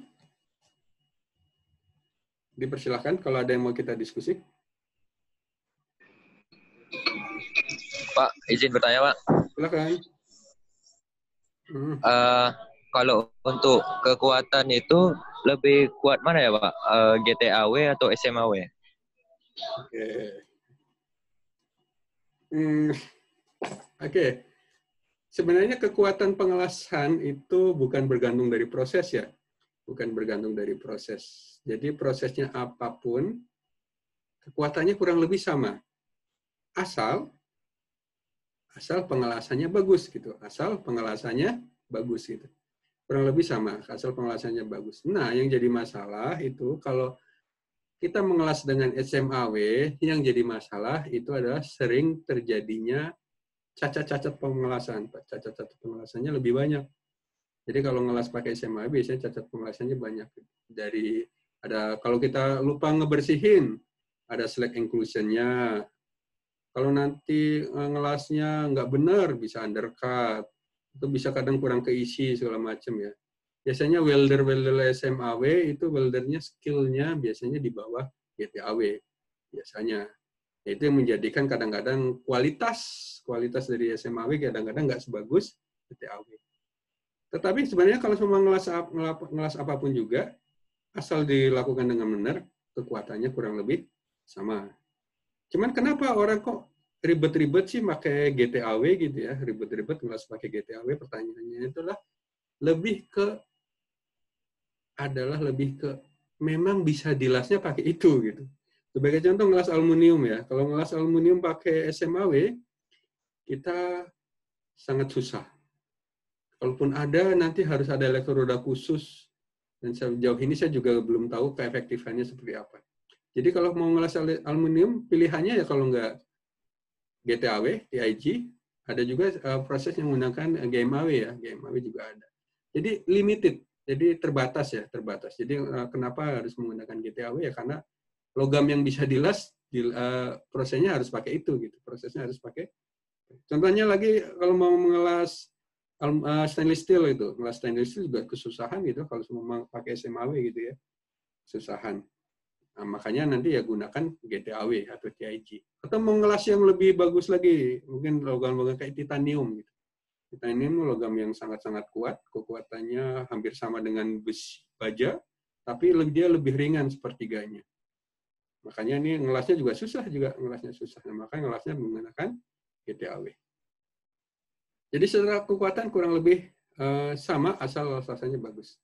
Dipersilahkan kalau ada yang mau kita diskusi. Pak, izin bertanya, Pak. Silakan. Kalau untuk kekuatan itu lebih kuat mana ya, Pak? GTAW atau SMAW? Oke. Oke. Sebenarnya kekuatan pengelasan itu bukan bergantung dari proses ya. Bukan bergantung dari proses. Jadi prosesnya apapun, kekuatannya kurang lebih sama. Asal pengelasannya bagus gitu. Asal pengelasannya bagus gitu. Kurang lebih sama, asal pengelasannya bagus. Nah, yang jadi masalah itu kalau kita mengelas dengan SMAW, yang jadi masalah itu adalah sering terjadinya cacat-cacat pengelasan. Cacat-cacat pengelasannya lebih banyak. Jadi kalau ngelas pakai SMAW biasanya cacat pengelasannya banyak. Kalau kita lupa ngebersihin, ada slack inclusion-nya. Kalau nanti ngelasnya nggak benar, bisa undercut. Itu bisa kadang kurang keisi segala macam ya. Biasanya welder SMAW itu weldernya skill-nya biasanya di bawah GTAW biasanya. Itu yang menjadikan kadang-kadang kualitas dari SMAW kadang-kadang nggak sebagus GTAW. Tetapi sebenarnya kalau semua ngelas apapun juga, asal dilakukan dengan benar, kekuatannya kurang lebih sama. Cuman kenapa orang kok ribet-ribet sih pakai GTAW gitu ya, ribet-ribet ngelas pakai GTAW, pertanyaannya itulah lebih ke memang bisa dilasnya pakai itu gitu. Sebagai contoh ngelas aluminium ya, kalau ngelas aluminium pakai SMAW, kita sangat susah. Kalaupun ada, nanti harus ada elektroda khusus, dan sejauh ini saya juga belum tahu keefektifannya seperti apa. Jadi kalau mau ngelas aluminium, pilihannya ya kalau nggak GTAW, TIG, ada juga proses yang menggunakan GMAW ya, GMAW juga ada. Jadi limited, jadi terbatas ya, terbatas. Jadi kenapa harus menggunakan GTAW ya, karena logam yang bisa dilas, prosesnya harus pakai itu gitu, prosesnya harus pakai. Contohnya lagi kalau mau mengelas stainless steel itu, ngelas stainless steel juga kesusahan gitu, kalau semua pakai SMAW gitu ya, kesusahan. Nah, makanya nanti ya gunakan GTAW atau TIG. Atau mau ngelas yang lebih bagus lagi, mungkin logam-logam kayak titanium gitu. Titanium logam yang sangat-sangat kuat, kekuatannya hampir sama dengan besi baja, tapi dia lebih ringan sepertiganya. Makanya ini ngelasnya juga susah ngelasnya susah. Nah, makanya ngelasnya menggunakan GTAW. Jadi secara kekuatan kurang lebih sama asal rasanya bagus.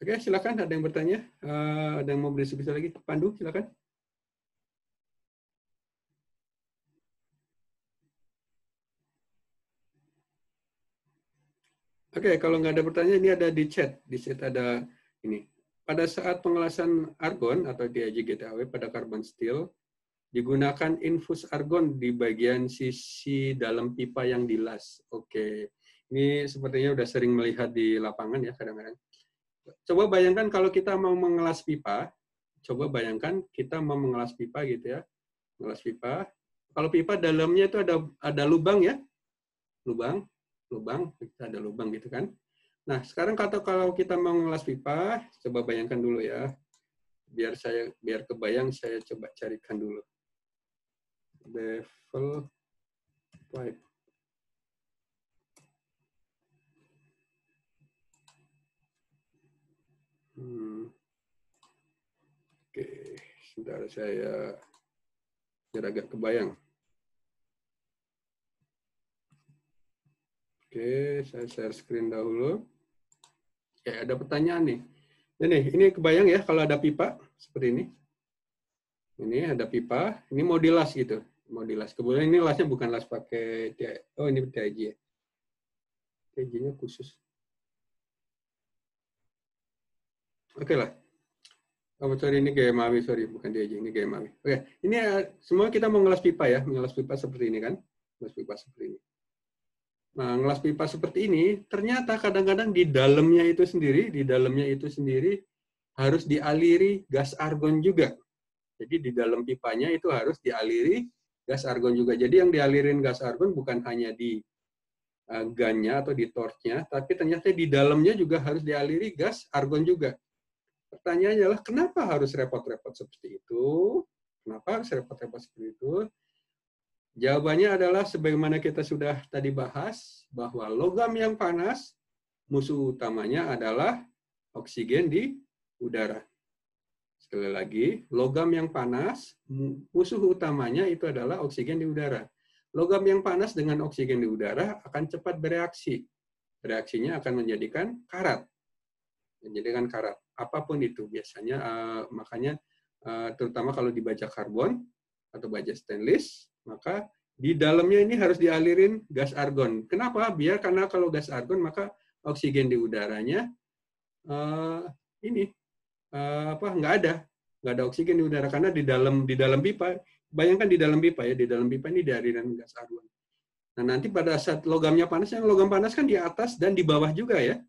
Oke, silakan ada yang bertanya, ada yang mau berdiskusi lagi. Pandu, silakan. Oke, kalau nggak ada pertanyaan, ini ada di chat. Di chat ada ini. Pada saat pengelasan argon atau TIG GTAW pada carbon steel, digunakan infus argon di bagian sisi dalam pipa yang dilas. Oke, ini sepertinya udah sering melihat di lapangan ya kadang-kadang. Coba bayangkan kalau kita mau mengelas pipa, gitu ya, mengelas pipa. Kalau pipa dalamnya itu ada lubang ya, lubang, kita ada lubang gitu kan. Nah sekarang kalau kita mau mengelas pipa, coba bayangkan dulu ya, biar kebayang saya coba carikan dulu. Bevel pipe. Oke, sebentar saya biar agak kebayang. Oke, saya share screen dahulu. Oke, ada pertanyaan nih. Ini kebayang ya kalau ada pipa seperti ini. Ini ada pipa, ini mau dilas gitu. Mau dilas. Kemudian ini lasnya bukan las pakai ini TIG ya. TIG-nya khusus. Oke lah. Oh, sorry, ini GMAW, sorry, bukan TIG, ini GMAW. Oke, ini semua kita mau ngelas pipa ya, ngelas pipa seperti ini kan. Ngelas pipa seperti ini. Nah, ngelas pipa seperti ini, ternyata kadang-kadang di dalamnya itu sendiri harus dialiri gas argon juga. Jadi di dalam pipanya itu harus dialiri gas argon juga. Jadi yang dialirin gas argon bukan hanya di gunnya atau di torch-nya, tapi ternyata di dalamnya juga harus dialiri gas argon juga. Pertanyaannya adalah kenapa harus repot-repot seperti itu? Kenapa harus repot-repot seperti itu? Jawabannya adalah sebagaimana kita sudah tadi bahas, bahwa logam yang panas, musuh utamanya adalah oksigen di udara. Sekali lagi, logam yang panas, musuh utamanya itu adalah oksigen di udara. Logam yang panas dengan oksigen di udara akan cepat bereaksi. Reaksinya akan menjadikan karat. Menjadikan karat. Apapun itu biasanya, makanya terutama kalau di baja karbon atau baja stainless, maka di dalamnya ini harus dialirin gas argon. Kenapa? Karena kalau gas argon maka oksigen di udaranya nggak ada oksigen di udara karena di dalam pipa. Bayangkan di dalam pipa ya, di dalam pipa ini dialirin gas argon. Nah nanti pada saat logamnya panas, yang logam panas kan di atas dan di bawah juga ya.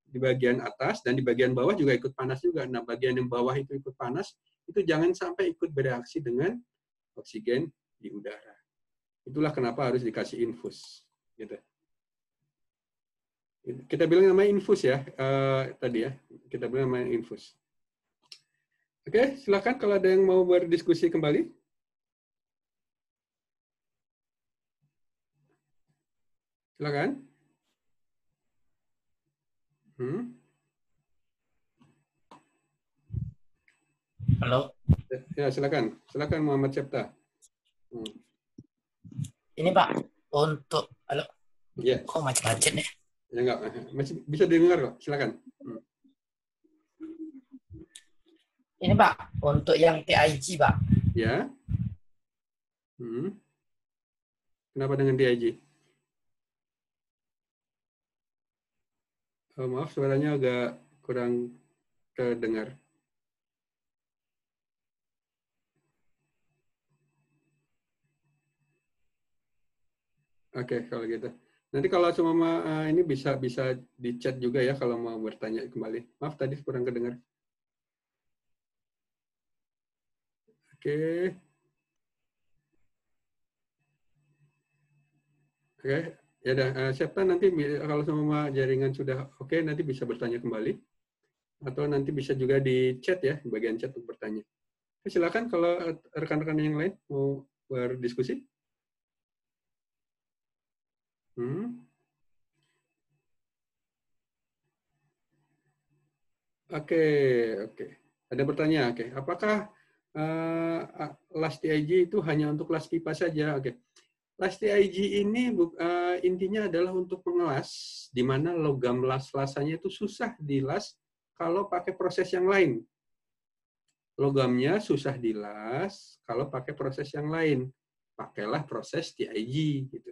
Di bagian atas dan di bagian bawah juga ikut panas juga. Nah bagian yang bawah itu ikut panas, itu jangan sampai ikut bereaksi dengan oksigen di udara. Itulah kenapa harus dikasih infus. Gitu. Kita bilang namanya infus ya, tadi ya. Kita bilang namanya infus. Oke, silakan kalau ada yang mau berdiskusi kembali. Silakan. Halo. Ya, silakan. Silakan Muhammad Septa. Ini Pak, untuk halo. Ya. Kok macet-macet nih? Ya enggak, masih bisa didengar kok. Silakan. Ini Pak, untuk yang TIG Pak. Ya. Kenapa dengan TIG? Oh, maaf, suaranya agak kurang terdengar. Oke, kalau gitu. Nanti kalau semua ini bisa di chat juga ya kalau mau bertanya kembali. Maaf tadi kurang kedengar. Oke. Oke. Ya udah, Septa nanti kalau semua jaringan sudah oke, nanti bisa bertanya kembali. Atau nanti bisa juga di chat ya, bagian chat untuk bertanya. Silakan kalau rekan-rekan yang lain mau berdiskusi. Oke. Ada pertanyaan. Oke. Apakah las TIG itu hanya untuk las pipa saja? Oke. Las TIG ini intinya adalah untuk mengelas, di mana logam las-lasannya itu susah dilas kalau pakai proses yang lain. Logamnya susah dilas kalau pakai proses yang lain. Pakailah proses TIG gitu.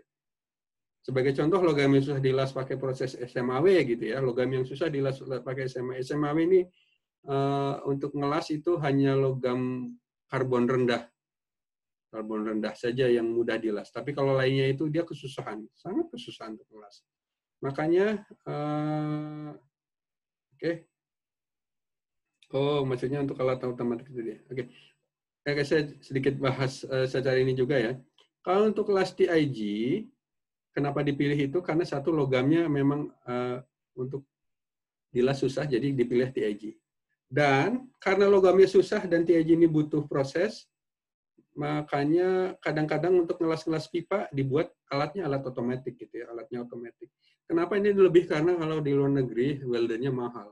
Sebagai contoh, logam yang susah dilas pakai proses SMAW gitu ya. Logam yang susah dilas pakai SMAW. SMAW ini untuk ngelas itu hanya logam karbon rendah. Karbon rendah saja yang mudah dilas. Tapi kalau lainnya itu dia kesusahan, sangat kesusahan untuk ngelas. Makanya, oke. Oh, maksudnya untuk alat otomatis itu dia. Oke. Saya sedikit bahas secara ini juga ya. Kalau untuk las TIG, kenapa dipilih itu? Karena satu, logamnya memang untuk dilas susah, jadi dipilih TIG. Dan karena logamnya susah dan TIG ini butuh proses, makanya kadang-kadang untuk ngelas-ngelas pipa dibuat alatnya alat otomatis gitu ya, alatnya otomatis. Kenapa ini lebih? Karena kalau di luar negeri weldernya mahal.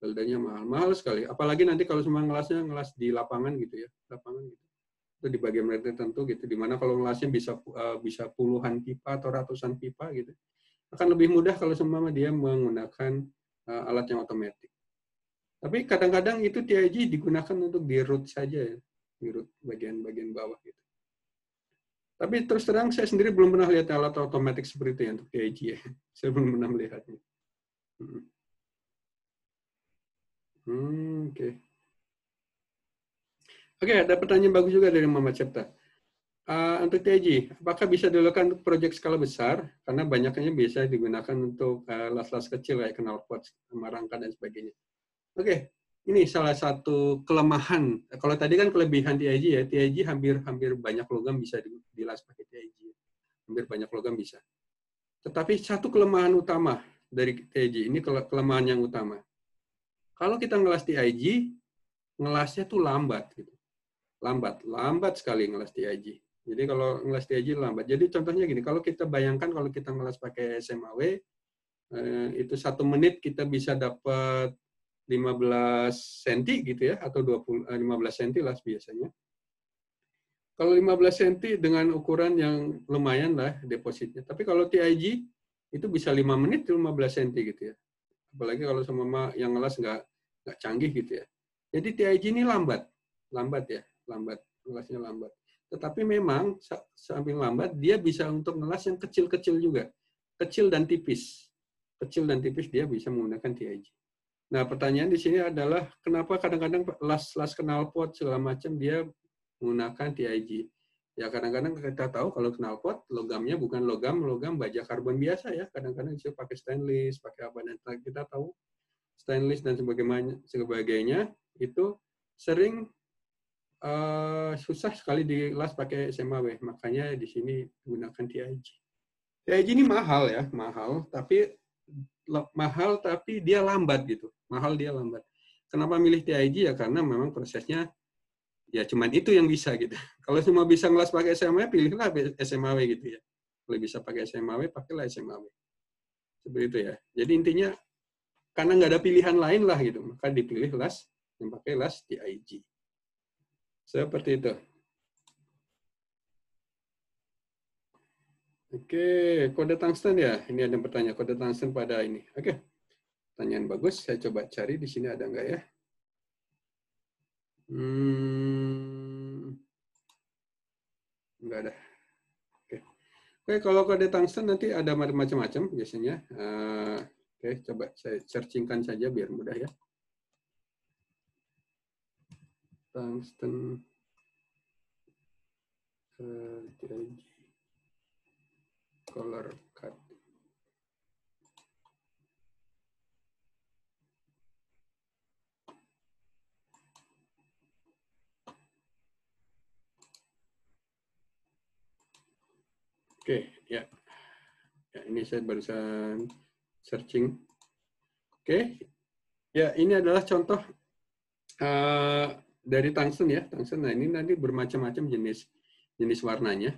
Weldernya mahal sekali. Apalagi nanti kalau semua ngelasnya ngelas di lapangan gitu ya, lapangan gitu. Itu di bagian tertentu gitu, dimana kalau ngelasnya bisa puluhan pipa atau ratusan pipa gitu. Akan lebih mudah kalau semua dia menggunakan alat yang otomatis. Tapi kadang-kadang itu TIG digunakan untuk di root saja ya. Di root bagian bawah gitu. Tapi terus terang saya sendiri belum pernah lihat alat otomatis seperti itu ya untuk TIG ya. Saya belum pernah melihatnya. Oke, ada pertanyaan bagus juga dari Muhammad Septa. Untuk TIG, apakah bisa dilakukan untuk proyek skala besar? Karena banyaknya bisa digunakan untuk las-las kecil kayak knalpot, rangka dan sebagainya. Oke. Ini salah satu kelemahan. Kalau tadi kan kelebihan TIG ya, TIG hampir banyak logam bisa dilas pakai TIG. Hampir banyak logam bisa. Tetapi satu kelemahan utama dari TIG, ini kelemahan yang utama. Kalau kita ngelas TIG, ngelasnya tuh lambat. Gitu. Lambat sekali ngelas TIG. Jadi kalau ngelas TIG lambat. Jadi contohnya gini, kalau kita bayangkan kalau kita ngelas pakai SMAW, itu 1 menit kita bisa dapat 15 cm gitu ya, atau 15 cm lah biasanya. Kalau 15 cm dengan ukuran yang lumayan lah depositnya. Tapi kalau TIG itu bisa 5 menit 15 cm gitu ya. Apalagi kalau sama yang ngelas nggak canggih gitu ya. Jadi TIG ini lambat ya, ngelasnya lambat. Tetapi memang samping lambat dia bisa untuk ngelas yang kecil-kecil juga, kecil dan tipis dia bisa menggunakan TIG. Nah pertanyaan di sini adalah kenapa kadang-kadang las knalpot segala macam dia menggunakan TIG. Ya kadang-kadang kita tahu kalau knalpot logamnya bukan logam baja karbon biasa ya. Kadang-kadang bisa pakai stainless, pakai apa, dan kita tahu stainless dan sebagainya itu sering susah sekali dilas pakai SMAW. Makanya di sini gunakan TIG. TIG ini mahal ya, tapi dia lambat gitu. Dia lambat. Kenapa milih TIG ya karena memang prosesnya ya cuman itu yang bisa gitu. Kalau semua bisa ngelas pakai SMAW, pilihlah SMAW gitu ya. Kalau bisa pakai SMAW, pakailah SMAW. Seperti itu ya. Jadi intinya karena nggak ada pilihan lain lah gitu, maka dipilih las yang pakai las TIG. Seperti itu. Oke, kode tungsten ya. Ini ada yang bertanya kode tungsten pada ini. Oke, pertanyaan bagus. Saya coba cari di sini ada nggak ya? Nggak ada. Oke, kalau kode tungsten nanti ada macam-macam biasanya. Oke, coba saya searchingkan saja biar mudah ya. Tungsten TIG color cut. Oke, ya. Ini saya barusan searching. Oke. Ya, ini adalah contoh dari tungsten ya. Tungsten, nah ini nanti bermacam-macam jenis warnanya.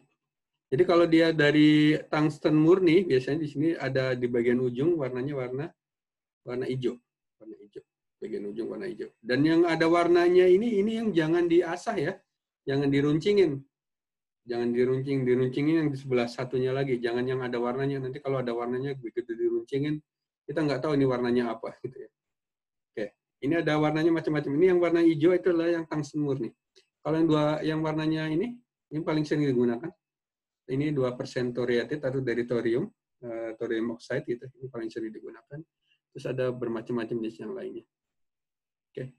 Jadi kalau dia dari tungsten murni, biasanya di sini ada di bagian ujung warnanya warna hijau. Warna hijau. Bagian ujung warna hijau. Dan yang ada warnanya ini yang jangan diasah ya. Jangan diruncingin. Jangan diruncingin yang di sebelah satunya lagi. Jangan yang ada warnanya. Nanti kalau ada warnanya begitu diruncingin, kita nggak tahu ini warnanya apa gitu ya. Oke, ini ada warnanya macam-macam. Ini yang warna hijau itu adalah yang tungsten murni. Kalau yang warnanya ini paling sering digunakan. Ini 2% thoriated atau dari thorium oxide gitu. Ini paling sering digunakan. Terus ada bermacam-macam jenis yang lainnya. Oke.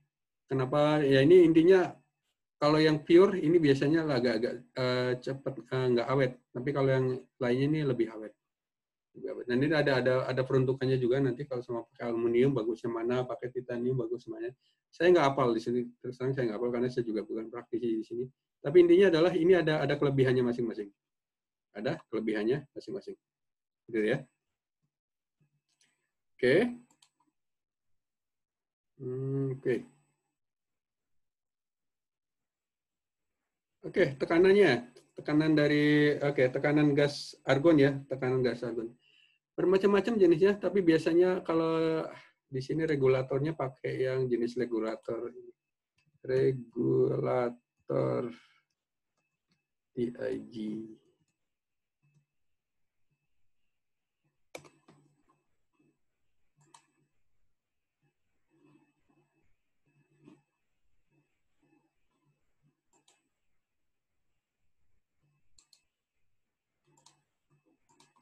Kenapa? Ya ini intinya kalau yang pure ini biasanya agak-agak cepat nggak awet. Tapi kalau yang lainnya ini lebih awet. Dan ini ada peruntukannya juga nanti kalau sama pakai aluminium bagusnya mana, pakai titanium bagus mana. Saya nggak hafal di sini. Terus terang saya nggak hafal karena saya juga bukan praktisi di sini. Tapi intinya adalah ini ada kelebihannya masing-masing. Ada kelebihannya masing-masing. Gitu ya. Oke. Oke. Oke, tekanannya. Tekanan gas argon ya, tekanan gas argon. Bermacam-macam jenisnya, tapi biasanya kalau di sini regulatornya pakai yang jenis regulator TIG.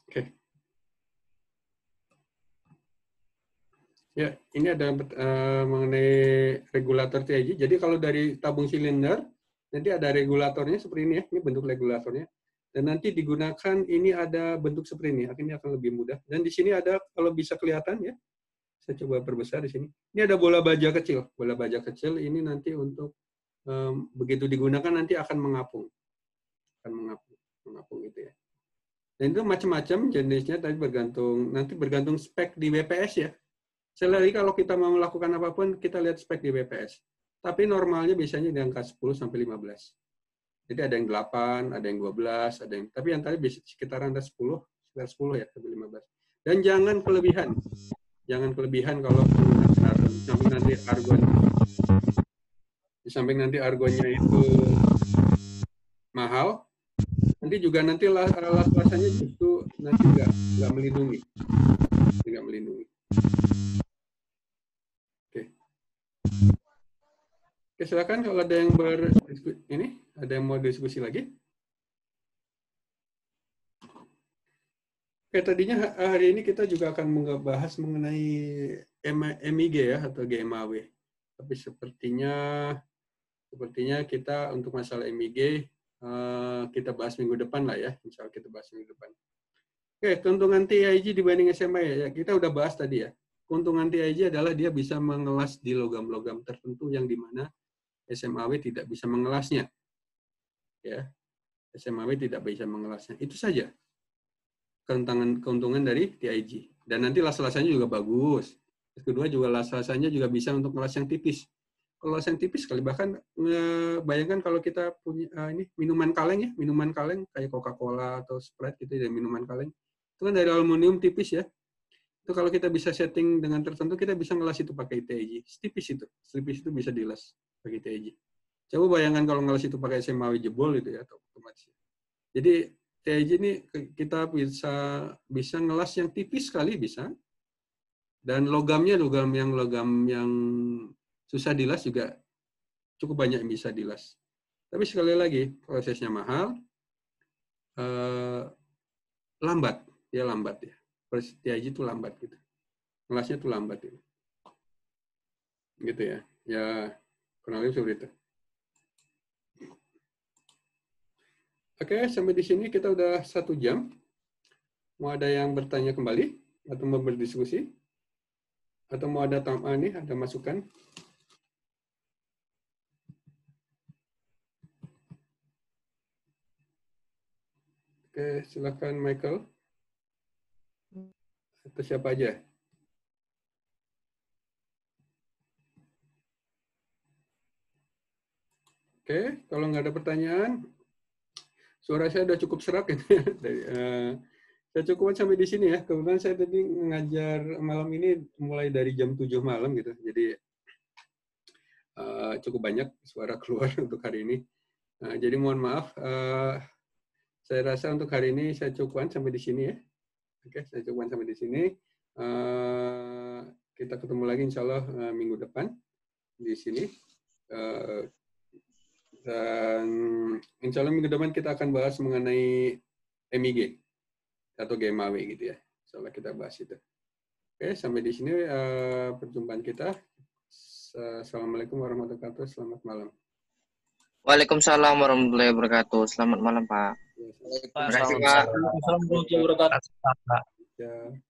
Oke. Ya, ini ada mengenai regulator TIG. Jadi kalau dari tabung silinder, nanti ada regulatornya seperti ini ya. Ini bentuk regulatornya. Dan nanti digunakan ini ada bentuk seperti ini. Ini akan lebih mudah. Dan di sini ada, kalau bisa kelihatan ya, saya coba perbesar di sini. Ini ada bola baja kecil. Bola baja kecil ini nanti untuk begitu digunakan nanti akan mengapung. Akan mengapung gitu ya. Dan itu macam-macam jenisnya, tapi nanti bergantung spek di WPS ya. Sekali lagi kalau kita mau melakukan apapun, kita lihat spek di WPS. Tapi normalnya biasanya di angka 10 sampai 15. Jadi ada yang 8, ada yang 12, ada yang, tapi yang tadi sekitar antara 10, sekitar 10 ya, sampai 15. Dan jangan kelebihan. Jangan kelebihan kalau menggunakan di samping nanti argonnya itu mahal, nanti juga nanti las-lasannya justru nanti nggak melindungi. Tidak melindungi. Oke, silakan kalau ada yang ada yang mau diskusi lagi. Oke, tadinya hari ini kita juga akan membahas mengenai MIG ya atau GMAW. Tapi sepertinya kita untuk masalah MIG kita bahas minggu depan lah ya. Insya Allah kita bahas minggu depan. Oke, keuntungan TIG dibanding SMA ya kita udah bahas tadi ya. Keuntungan TIG adalah dia bisa mengelas di logam-logam tertentu yang dimana SMAW tidak bisa mengelasnya. Ya, SMAW tidak bisa mengelasnya. Itu saja keuntungan dari TIG. Dan nanti las-lasannya juga bagus. Terus kedua juga las-lasannya juga bisa untuk ngelas yang tipis. Kalau las yang tipis sekali, bahkan bayangkan kalau kita punya ini minuman kaleng ya, minuman kaleng kayak Coca-Cola atau Sprite gitu ya, minuman kaleng. Itu kan dari aluminium tipis ya. Itu kalau kita bisa setting dengan tertentu, kita bisa ngelas itu pakai TIG. Tipis itu bisa dilas pakai TIG. Coba bayangkan kalau ngelas itu pakai SMAW jebol itu ya, atau otomatis. Jadi TIG ini kita bisa ngelas yang tipis sekali bisa, dan logam yang susah dilas juga cukup banyak yang bisa dilas. Tapi sekali lagi prosesnya mahal, lambat ya. Proses TIG itu lambat gitu, ngelasnya itu lambat gitu ya. Ya kurang lebih seperti itu. Oke, sampai di sini kita udah 1 jam. Mau ada yang bertanya kembali atau mau berdiskusi? Atau mau ada ada masukan? Oke, silakan Michael. Atau siapa aja? Oke, kalau nggak ada pertanyaan, suara saya udah cukup serak ya. Saya cukup sampai di sini ya. Kebetulan saya tadi ngajar malam ini mulai dari jam 7 malam gitu. Jadi cukup banyak suara keluar untuk hari ini. Jadi mohon maaf. Saya rasa untuk hari ini saya cukupkan sampai di sini ya. Oke, saya cukupkan sampai di sini. Kita ketemu lagi insya Allah minggu depan di sini. Dan insya Allah minggu depan kita akan bahas mengenai MIG atau GMAW gitu ya. Insya Allah kita bahas itu. Oke, sampai di sini perjumpaan kita. Assalamualaikum warahmatullahi wabarakatuh. Selamat malam. Waalaikumsalam warahmatullahi wabarakatuh. Selamat malam, Pak. Ya, Terima kasih, Pak. Assalamualaikum warahmatullahi wabarakatuh. ya.